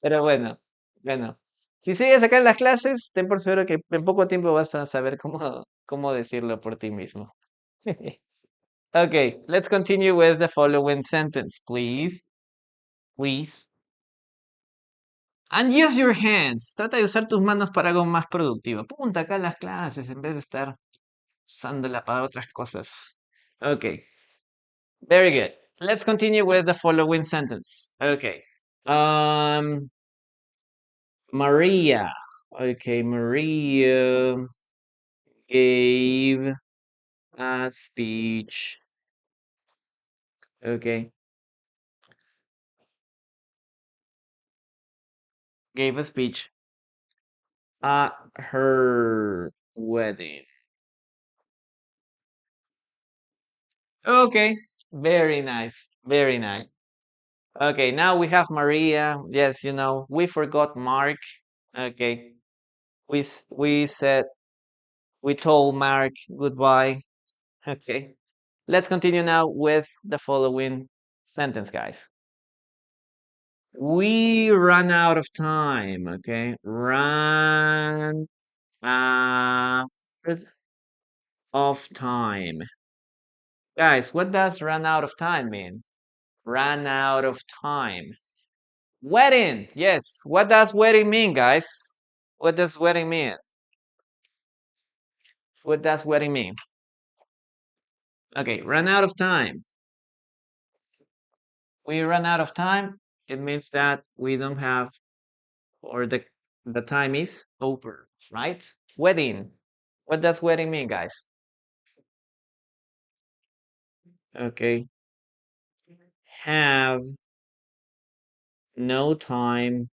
Pero bueno, bueno. Si sigues acá en las clases, ten por seguro que en poco tiempo vas a saber cómo decirlo por ti mismo. Okay, let's continue with the following sentence, please. Please. And use your hands. Trata de usar tus manos para algo más productivo. Punta acá en las clases en vez de estar usándola para otras cosas. Okay, very good. Let's continue with the following sentence. Okay. Um, Maria. Okay, Maria gave a speech. Okay, gave a speech at her wedding. Okay, very nice, very nice. Okay, now we have Maria. Yes, we forgot Mark. Okay, we said we told Mark goodbye. Okay, let's continue now with the following sentence, guys. We ran out of time. Okay, run out of time. Guys, what does run out of time mean? Run out of time. Wedding. Yes. What does wedding mean, guys? What does wedding mean? What does wedding mean? Okay, run out of time. We run out of time. It means that we don't have, or the time is over, right? Wedding. What does wedding mean, guys? Okay. Have no time.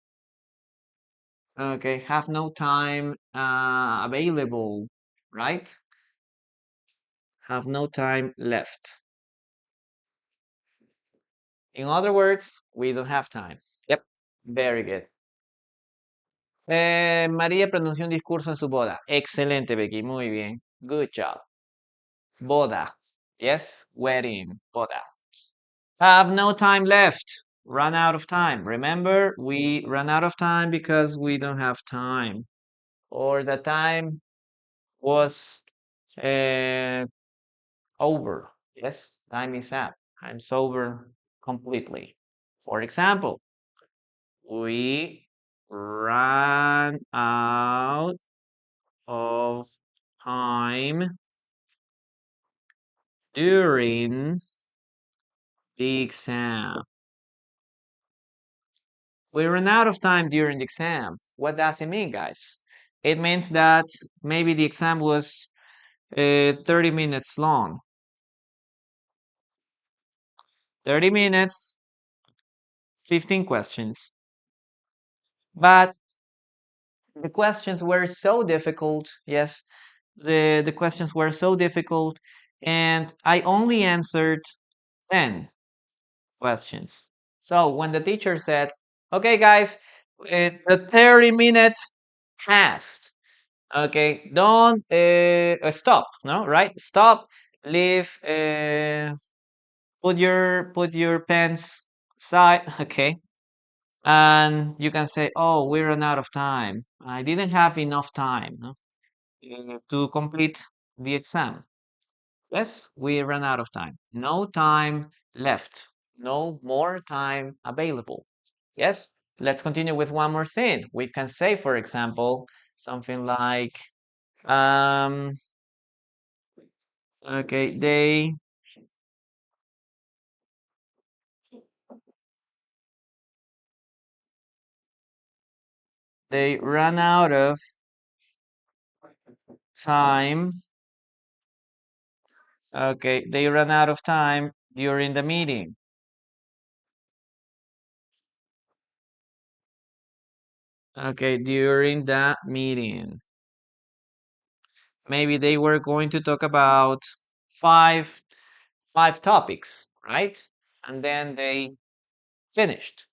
Okay, have no time available, right? Have no time left. In other words, we don't have time. Yep, very good. María pronunció un discurso en su boda. Excelente, Becky, muy bien. Good job. Boda. Yes, wedding, boda. Have no time left. Run out of time. Remember, we run out of time because we don't have time. Or the time was Over. Yes, time is up. Time's over completely. For example, we ran out of time during the exam. We ran out of time during the exam. What does it mean, guys? It means that maybe the exam was 30 minutes long. 30 minutes, 15 questions. But the questions were so difficult. Yes, the questions were so difficult. And I only answered 10 questions. So when the teacher said, okay, guys, the 30 minutes passed. Okay, don't stop, no, right? Stop, leave, put your pens aside, okay? And you can say, oh, we ran out of time. I didn't have enough time, no, to complete the exam. Yes, we ran out of time. No time left. No more time available. Yes, let's continue with one more thing. We can say, for example, something like, um, okay, they ran out of time. Okay, they ran out of time during the meeting. Okay, during that meeting. Maybe they were going to talk about five five topics, right? And then they finished.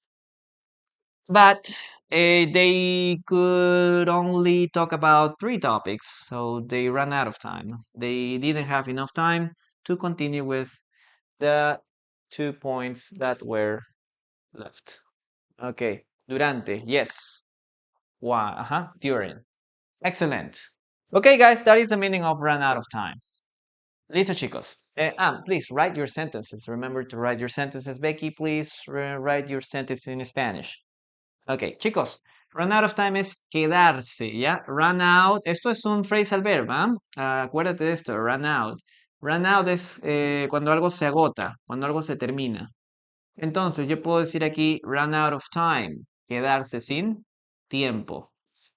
But they could only talk about three topics, so they ran out of time. They didn't have enough time to continue with the 2 points that were left. Okay, durante, yes. Why? During. Excellent. Okay, guys, that is the meaning of run out of time. Listo, chicos. Please write your sentences. Remember to write your sentences. Becky, please write your sentence in Spanish. Ok, chicos, run out of time es quedarse, ¿ya? Run out, esto es un phrasal verb, ¿ah? Acuérdate de esto, run out. Run out es cuando algo se agota, cuando algo se termina. Entonces, yo puedo decir aquí run out of time, quedarse sin tiempo.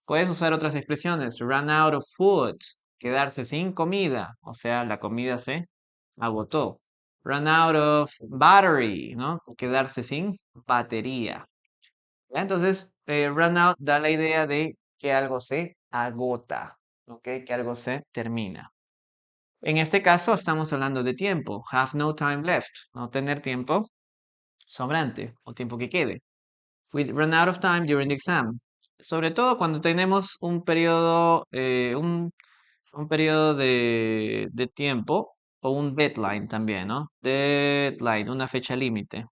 Puedes usar otras expresiones, run out of food, quedarse sin comida, o sea, la comida se agotó. Run out of battery, ¿no? Quedarse sin batería. ¿Ya? Entonces, run out da la idea de que algo se agota, ¿ok? Que algo se termina. En este caso, estamos hablando de tiempo. Have no time left, no tener tiempo sobrante o tiempo que quede. We run out of time during the exam. Sobre todo cuando tenemos un periodo, un periodo de tiempo o un deadline también, ¿no? Deadline, una fecha límite.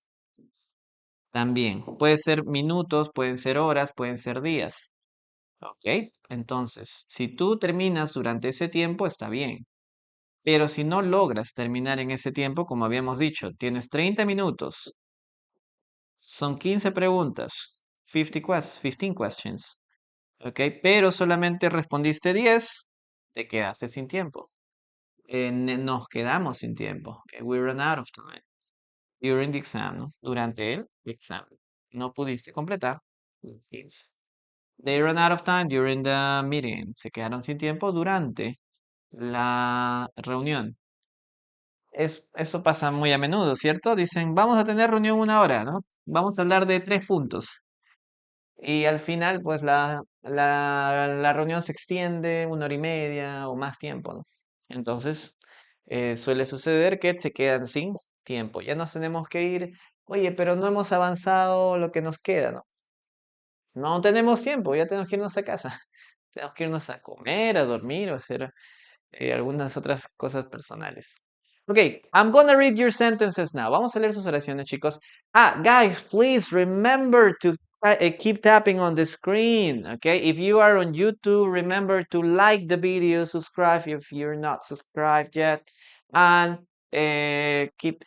También. Puede ser minutos, pueden ser horas, pueden ser días. ¿Ok? Entonces, si tú terminas durante ese tiempo, está bien. Pero si no logras terminar en ese tiempo, como habíamos dicho, tienes 30 minutos, son 15 preguntas, 15 questions, ¿ok? Pero solamente respondiste 10, te quedaste sin tiempo. Nos quedamos sin tiempo. ¿Ok? We run out of time during the exam, ¿no? Durante el examen. No pudiste completar los 15. They ran out of time during the meeting. Se quedaron sin tiempo durante la reunión. Eso pasa muy a menudo, ¿cierto? Dicen, vamos a tener reunión 1 hora, ¿no? Vamos a hablar de 3 puntos. Y al final, pues la reunión se extiende 1 hora y media o más tiempo, ¿no? Entonces, suele suceder que se quedan sin tiempo. Ya nos tenemos que ir. Oye, pero no hemos avanzado lo que nos queda, ¿no? No tenemos tiempo, ya tenemos que irnos a casa. Tenemos que irnos a comer, a dormir o hacer algunas otras cosas personales. Okay, I'm gonna read your sentences now. Vamos a leer sus oraciones, chicos. Guys, please remember to keep tapping on the screen. Okay, if you are on YouTube, remember to like the video, subscribe if you're not subscribed yet. and keep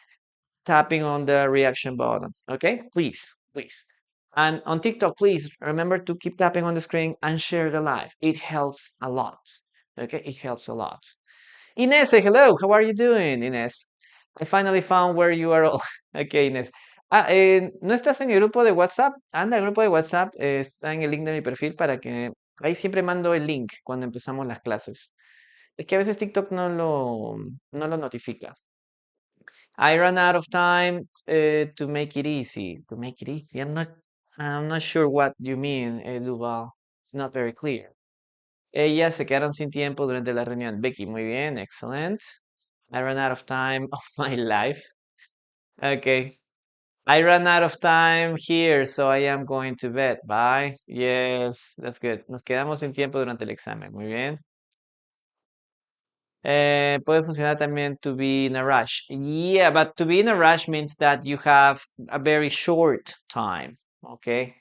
tapping on the reaction button. Okay, please, please. And on TikTok, please remember to keep tapping on the screen and share the live. It helps a lot. Okay, it helps a lot. Inés, say hello. How are you doing, Inés? I finally found where you are all. Okay, Inés. ¿No estás en el grupo de WhatsApp? Anda, el grupo de WhatsApp está en el link de mi perfil para que ahí siempre mando el link cuando empezamos las clases. Es que a veces TikTok no lo notifica. I ran out of time to make it easy. To make it easy. I'm not sure what you mean, Duval. It's not very clear. Ellas se quedaron sin tiempo durante la reunión. Becky, muy bien, excellent. I ran out of time of my life. Okay. I ran out of time here, so I am going to bed. Bye. Yes, that's good. Nos quedamos sin tiempo durante el examen. Muy bien. Puede funcionar también to be in a rush. Yeah, but to be in a rush means that you have a very short time. Okay.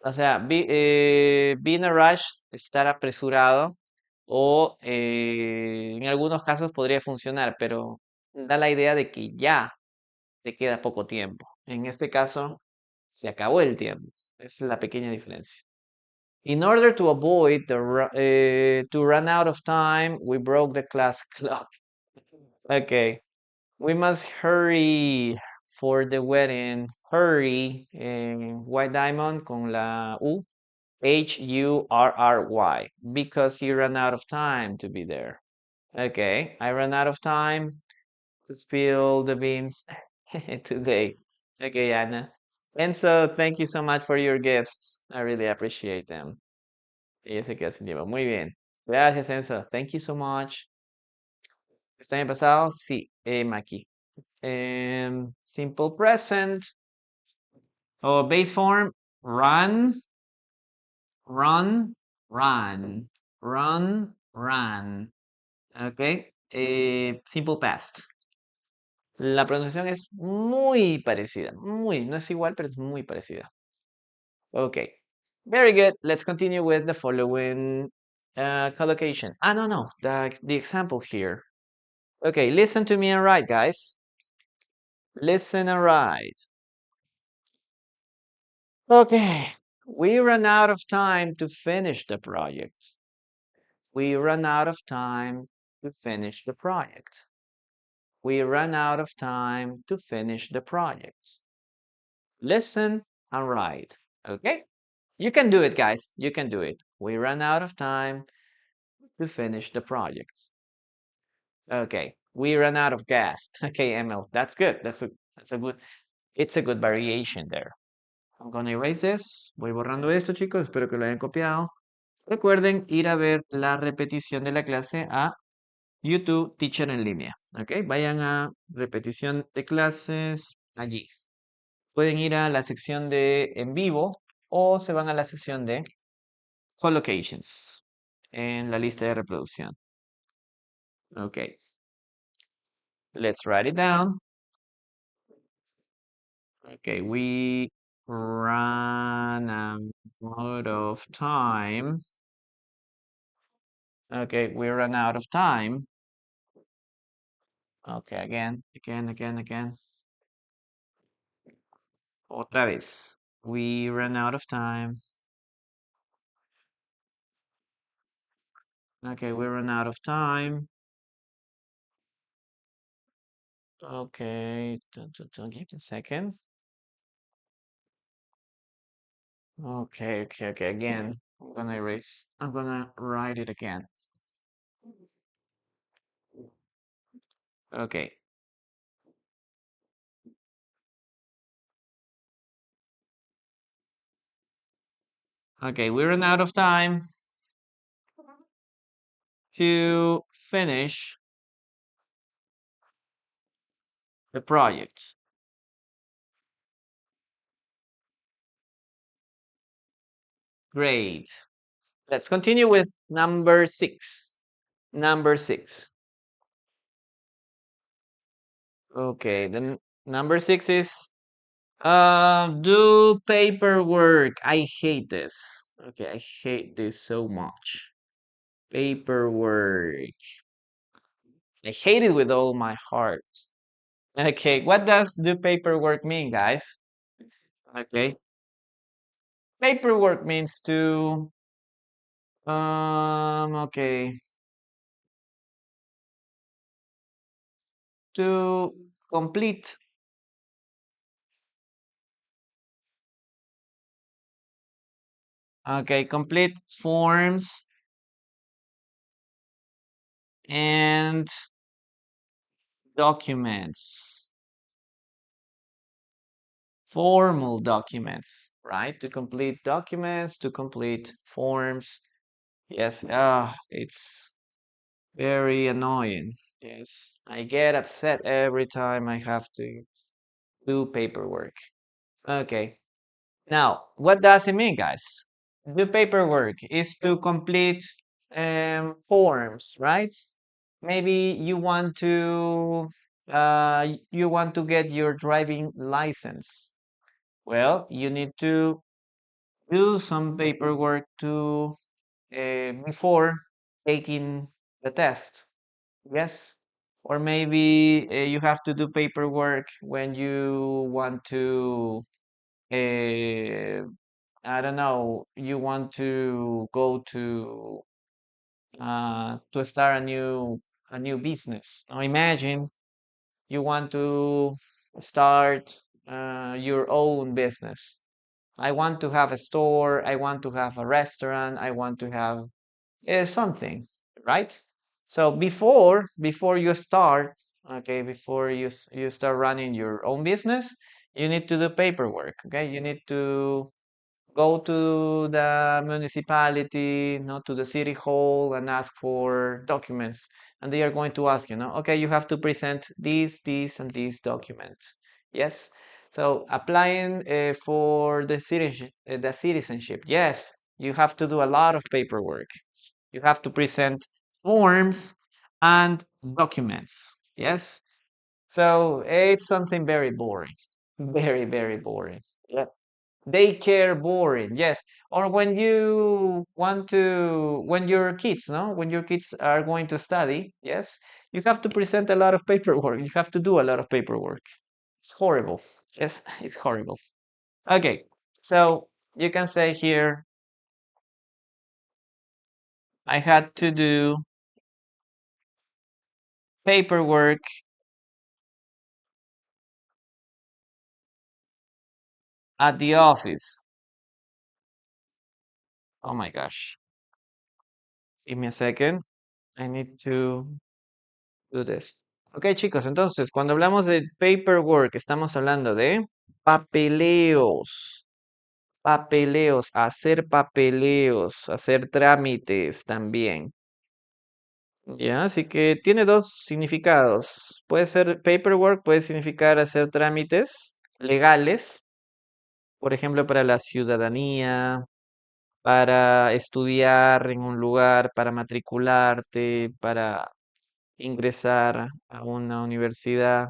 O sea, be in a rush, estar apresurado, o en algunos casos podría funcionar, pero da la idea de que ya te queda poco tiempo. En este caso, se acabó el tiempo. Esa es la pequeña diferencia. In order to avoid to run out of time, we broke the class clock. Okay, we must hurry for the wedding. Hurry, White Diamond con la U. Hurry, because he ran out of time to be there. Okay, I ran out of time to spill the beans today. Okay, Anna. And so, thank you so much for your gifts. I really appreciate them. Ella se queda sin tiempo. Muy bien. Gracias, Enzo. Thank you so much. ¿Está bien pasado? Sí, Maki. Simple present. O base form, run, run, run, run, run. Ok. Simple past. La pronunciación es muy parecida. Muy, no es igual, pero es muy parecida. Okay. Very good. Let's continue with the following collocation. No. The example here. Okay, listen to me and write, guys. Listen and write. Okay. We ran out of time to finish the project. We ran out of time to finish the project. We ran out of time to finish the project. Listen and write. Okay? You can do it, guys. You can do it. We ran out of time to finish the project. Okay. We ran out of gas. Okay, Emil. That's good. It's a good variation there. I'm gonna erase this. Voy borrando esto, chicos. Espero que lo hayan copiado. Recuerden ir a ver la repetición de la clase a YouTube Teacher en línea. ¿Ok? Vayan a repetición de clases allí. Pueden ir a la sección de en vivo o se van a la sección de Collocations en la lista de reproducción. Ok. Let's write it down. Okay, we ran out of time. Okay, we ran out of time. Okay, again. Otra vez. We ran out of time. Okay, we ran out of time. Okay, give me a second. Okay, again. I'm gonna write it again. Okay. Okay, we ran out of time to finish the project. Great. Let's continue with number 6. Number 6. Okay, then number 6 is do paperwork. I hate this. Okay, I hate this so much. Paperwork. I hate it with all my heart. Okay, what does do paperwork mean, guys? Okay, paperwork means to okay, to complete. Okay, complete forms and documents, formal documents, right? To complete documents, to complete forms. Yes, it's very annoying. Yes, I get upset every time I have to do paperwork. Okay, now what does it mean, guys? Do paperwork is to complete forms, right? Maybe you want to get your driving license. Well, you need to do some paperwork to before taking the test. Yes. Or maybe you have to do paperwork when you want to, uh, I don't know, you want to go to start a new business. Now imagine you want to start your own business. I want to have a store, I want to have a restaurant, I want to have something, right? So before you start, okay, before you start running your own business, you need to do paperwork, okay? You need to go to the municipality, not to the city hall, and ask for documents. And they are going to ask you, no, okay, you have to present this, and this document. Yes. So applying for the citizenship, yes, you have to do a lot of paperwork. You have to present forms and documents. Yes. So it's something very boring. Very, very boring. Yeah. Daycare boring. Yes. Or when you want to, when your kids, no, when your kids are going to study, yes, you have to present a lot of paperwork. You have to do a lot of paperwork. It's horrible. Yes, it's horrible. Okay. So you can say here, I had to do paperwork at the office. Oh my gosh. Give me a second. I need to do this. Ok, chicos, entonces, cuando hablamos de paperwork, estamos hablando de papeleos, papeleos, hacer trámites también. Ya, así que tiene dos significados. Puede ser paperwork, puede significar hacer trámites legales, por ejemplo, para la ciudadanía, para estudiar en un lugar, para matricularte, para ingresar a una universidad.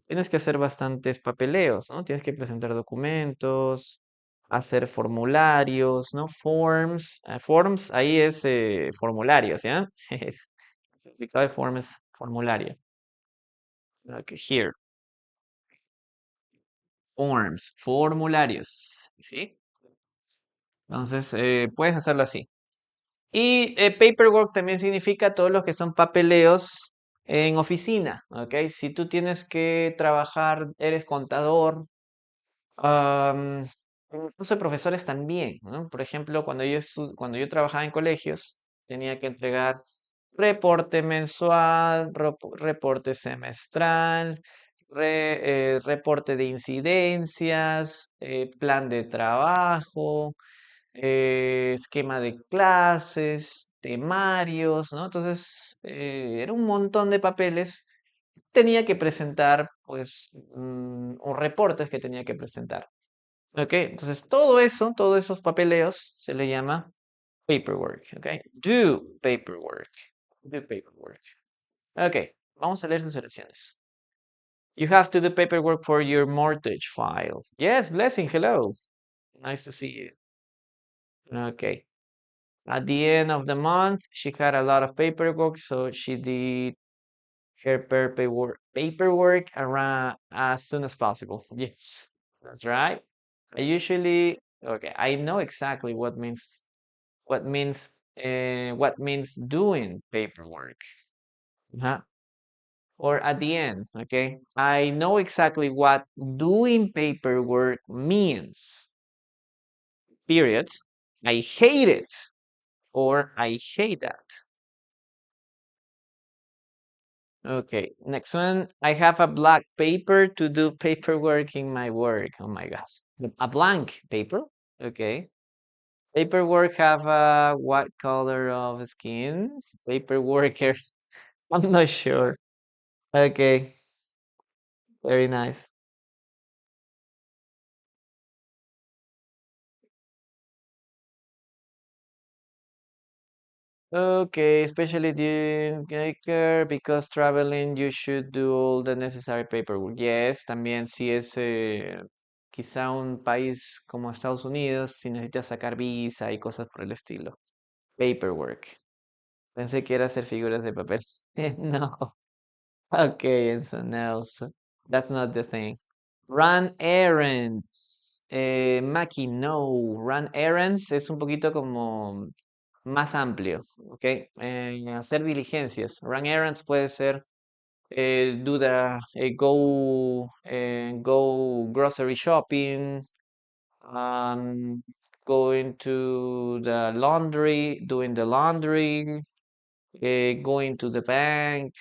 Tienes que hacer bastantes papeleos, ¿no? Tienes que presentar documentos, hacer formularios, ¿no? Forms, forms, ahí es formularios, ¿ya? El significado de form es formulario. Okay, here, forms, formularios, ¿sí? Entonces, puedes hacerlo así. Y paperwork también significa todos los que son papeleos en oficina, ¿ok? Si tú tienes que trabajar, eres contador, am, incluso profesores también, ¿no? Por ejemplo, cuando yo trabajaba en colegios, tenía que entregar reporte mensual, reporte semestral, reporte de incidencias, plan de trabajo, esquema de clases, temarios, ¿no? Entonces, era un montón de papeles. Tenía que presentar, pues, o reportes que tenía que presentar. ¿Ok? Entonces, todo eso, todos esos papeleos se le llama paperwork. ¿Ok? Do paperwork. Do paperwork. Ok, vamos a leer sus oraciones. You have to do paperwork for your mortgage file. Yes, Blessing, hello. Nice to see you. Okay. At the end of the month, she had a lot of paperwork, so she did her paperwork around as soon as possible. Yes, that's right. I usually okay. I know exactly what means doing paperwork. Uh-huh. Or at the end, okay? I know exactly what doing paperwork means. Period. I hate it, or I hate that. Okay, next one. I have a black paper to do paperwork in my work. Oh my gosh. A blank paper? Okay. Paperwork have a what color of skin? Paperworker. I'm not sure. Okay, very nice. Okay, especially during care because traveling you should do all the necessary paperwork. Yes, también si es quizá un país como Estados Unidos, si necesitas sacar visa y cosas por el estilo. Paperwork. Pensé que era hacer figuras de papel. No. Okay, and so no, that's not the thing. Run errands. Maki, no. Run errands es un poquito como más amplio, ¿ok? Hacer diligencias. Run errands puede ser go grocery shopping, um, going to the laundry, doing the laundry, going to the bank,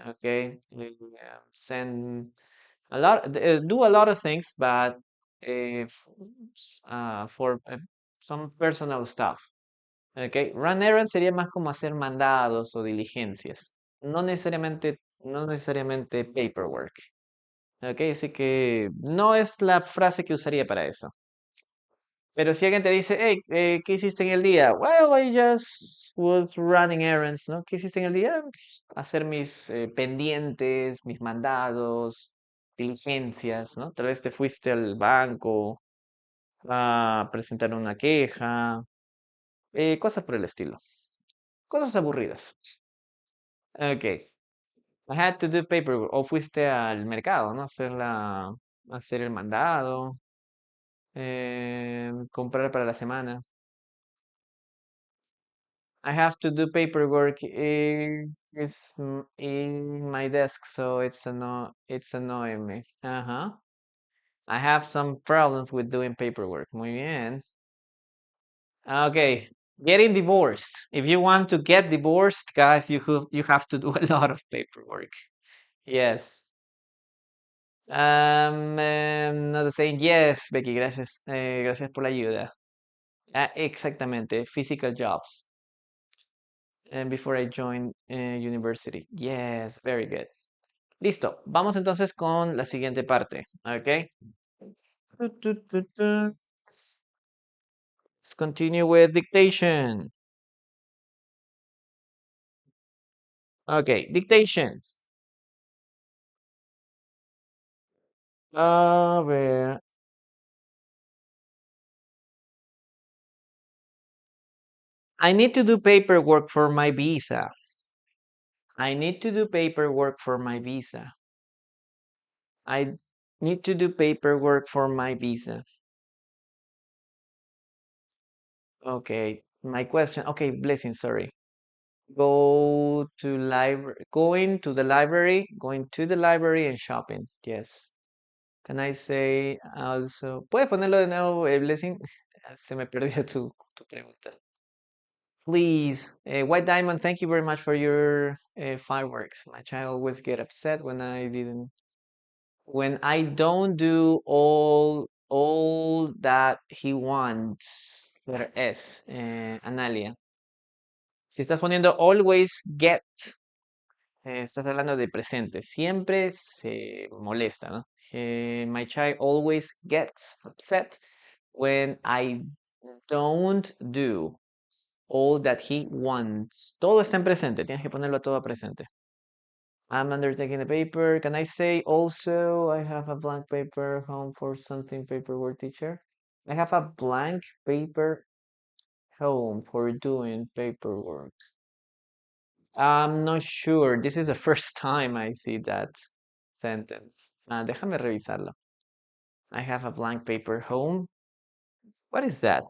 okay? Send do a lot of things, but for some personal stuff. Okay, run errands sería más como hacer mandados o diligencias, no necesariamente paperwork. Okay, así que no es la frase que usaría para eso. Pero si alguien te dice, hey, ¿qué hiciste en el día? Well, I just was running errands, ¿no? ¿Qué hiciste en el día? Hacer mis pendientes, mis mandados, diligencias, ¿no? Tal vez te fuiste al banco a presentar una queja, cosas por el estilo. Cosas aburridas. Ok. I had to do paperwork. O fuiste al mercado, ¿no? Hacer el mandado, comprar para la semana. I have to do paperwork. In my desk, so it's annoying me. Uh-huh. I have some problems with doing paperwork. Muy bien. Okay. Getting divorced. If you want to get divorced, guys, you have to do a lot of paperwork. Yes. Not saying yes, Becky, gracias. Gracias por la ayuda. Ah, exactamente. Physical jobs. And before I joined university. Yes, very good. Listo. Vamos entonces con la siguiente parte. Okay. Let's continue with dictation. Okay, dictation. A ver. I need to do paperwork for my visa. I need to do paperwork for my visa. I need to do paperwork for my visa. Okay, my question. Okay, blessing, sorry. Going to the library and shopping. Yes. Can I say also? ¿Puedes ponerlo de nuevo, blessing? Se me perdió tu pregunta. Please, White Diamond, thank you very much for your fireworks. My child always get upset when I don't do all that he wants. Letter S, Analia. Si estás poniendo always get, estás hablando de presente. Siempre se molesta, ¿no? My child always gets upset when I don't do all that he wants. Todo está en presente, tienes que ponerlo todo a presente. I'm undertaking the paper. Can I say also I have a blank paper home for something paperwork teacher? I have a blank paper home for doing paperwork. I'm not sure. This is the first time I see that sentence. Déjame revisarlo. I have a blank paper home. What is that?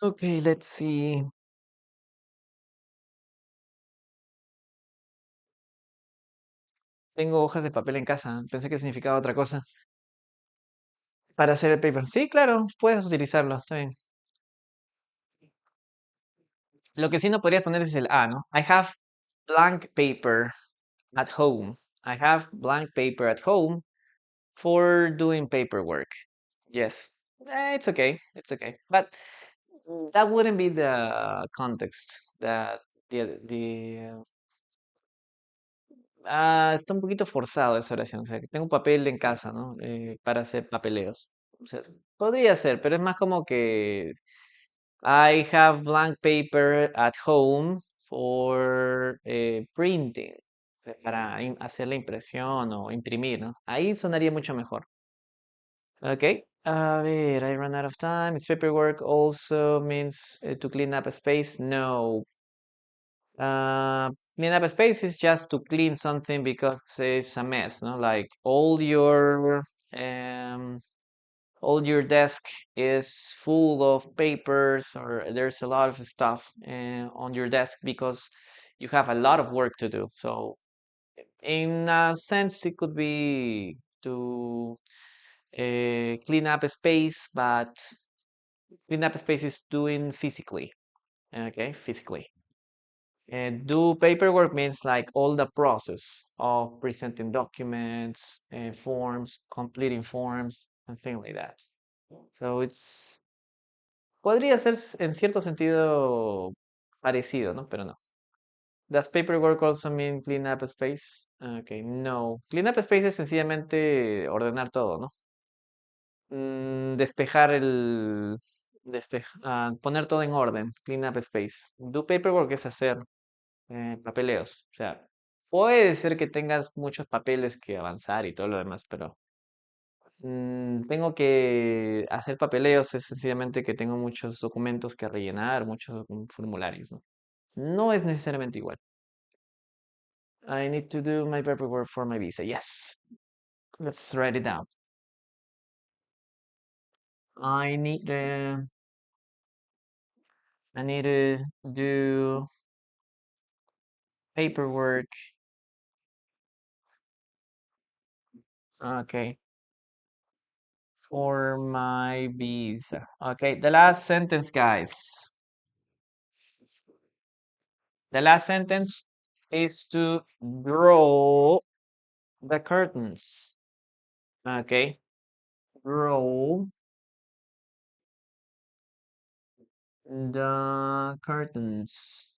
Okay, let's see. Tengo hojas de papel en casa. Pensé que significaba otra cosa. Para hacer el paper. Sí, claro, puedes utilizarlo. Está bien. Lo que sí no podría poner es el A, ¿no? I have blank paper at home. I have blank paper at home for doing paperwork. Yes. It's okay. It's okay. But that wouldn't be the context. That the está un poquito forzado esa oración. O sea, que tengo papel en casa, ¿no? Para hacer papeleos. O sea, podría ser, pero es más como que I have blank paper at home for printing. O sea, para hacer la impresión o imprimir, ¿no? Ahí sonaría mucho mejor. Okay. A ver, I run out of time. Is paperwork also means to clean up a space? No. Clean up a space is just to clean something because it's a mess, no? Like um, all your desk is full of papers or there's a lot of stuff on your desk because you have a lot of work to do. So in a sense, it could be to clean up a space, but clean up a space is doing physically. Okay, physically. And do paperwork means like all the process of presenting documents, forms, completing forms, and things like that. So podría ser en cierto sentido parecido, ¿no? Pero no. Does paperwork also mean clean up space? Okay, no. Clean up space es sencillamente ordenar todo, ¿no? Despejar poner todo en orden, clean up space. Do paperwork es hacer papeleos. O sea, puede ser que tengas muchos papeles que avanzar y todo lo demás, pero tengo que hacer papeleos, es sencillamente que tengo muchos documentos que rellenar, muchos formularios, ¿no? No es necesariamente igual. I need to do my paperwork for my visa. Yes. Let's write it down. I need to I need to do paperwork. Okay. For my visa. Okay, the last sentence, guys. The last sentence is to draw the curtains. Okay. Draw the curtains.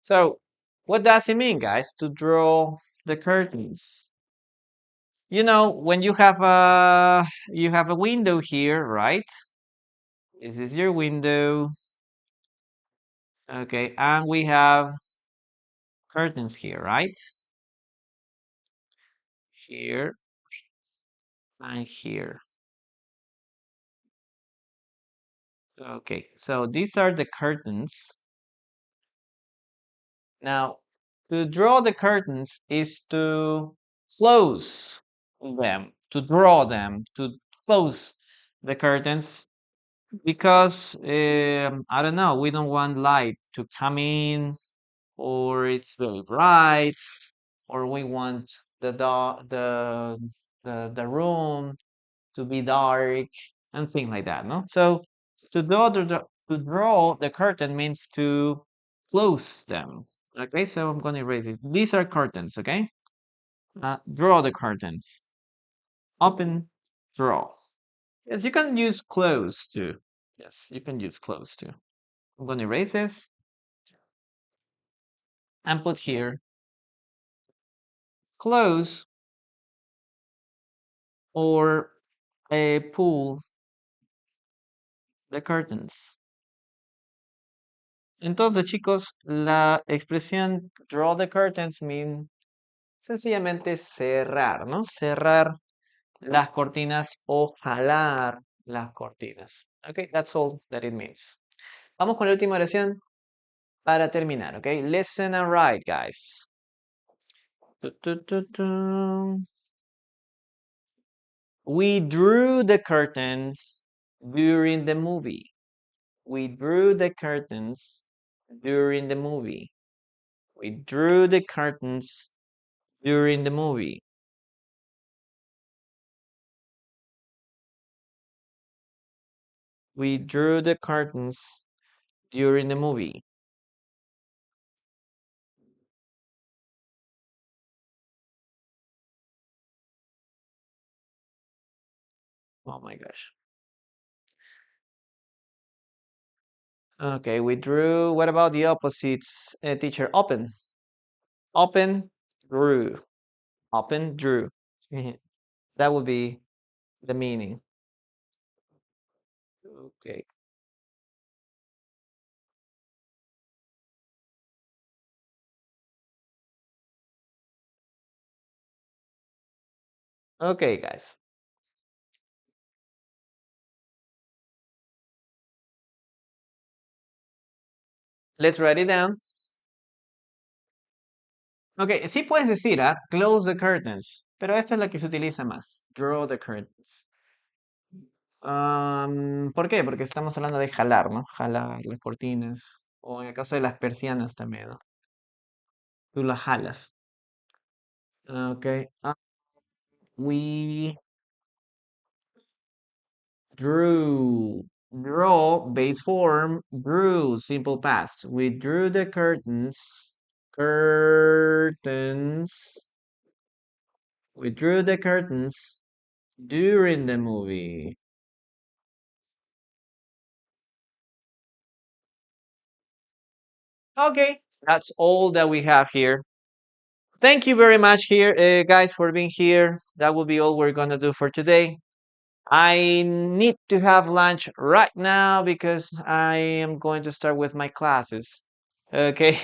So, what does it mean, guys, to draw the curtains? You know, when you have a window here, right? This is your window. Okay, and we have curtains here, right? Here and here. Okay, so these are the curtains. Now, to draw the curtains is to close them, to draw them, to close the curtains because I don't know, we don't want light to come in, or it's very bright, or we want the room to be dark and things like that, no? So to draw the curtain means to close them. Okay, so I'm going to erase it. These are curtains, okay? Draw the curtains. Open, draw. Yes, you can use close too. Yes, you can use close too. I'm going to erase this and put here close or pull the curtains. Entonces, chicos, la expresión draw the curtains mean sencillamente cerrar, ¿no? Cerrar las cortinas o jalar las cortinas. Okay, that's all that it means. Vamos con la última oración para terminar, okay? Listen and write, guys. Tu, tu, tu, tu. We drew the curtains during the movie. We drew the curtains during the movie. We drew the curtains during the movie. We drew the curtains during the movie. Oh my gosh. Okay, we drew. What about the opposites, teacher? Open. Open, drew. Open, drew. That would be the meaning. Okay. Okay, guys. Let's write it down. Okay, sí puedes decir, close the curtains, pero esta es la que se utiliza más. Draw the curtains. ¿Por qué? Porque estamos hablando de jalar, ¿no? Jalar las cortinas. O en el caso de las persianas también, ¿no? Tú las jalas. Okay. We drew. Draw, base form. Drew, simple past. We drew the curtains. Curtains. We drew the curtains during the movie. Okay, that's all that we have here. Thank you very much here, guys, for being here. That will be all we're gonna do for today. I need to have lunch right now because I am going to start with my classes. Okay,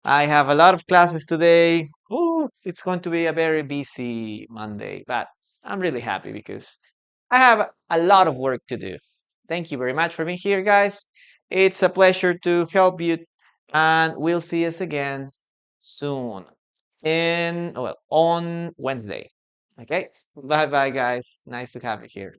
I have a lot of classes today. Ooh, it's going to be a very busy Monday, but I'm really happy because I have a lot of work to do. Thank you very much for being here, guys. It's a pleasure to help you, and we'll see us again soon. In well, on Wednesday. Okay. Bye bye, guys. Nice to have you here.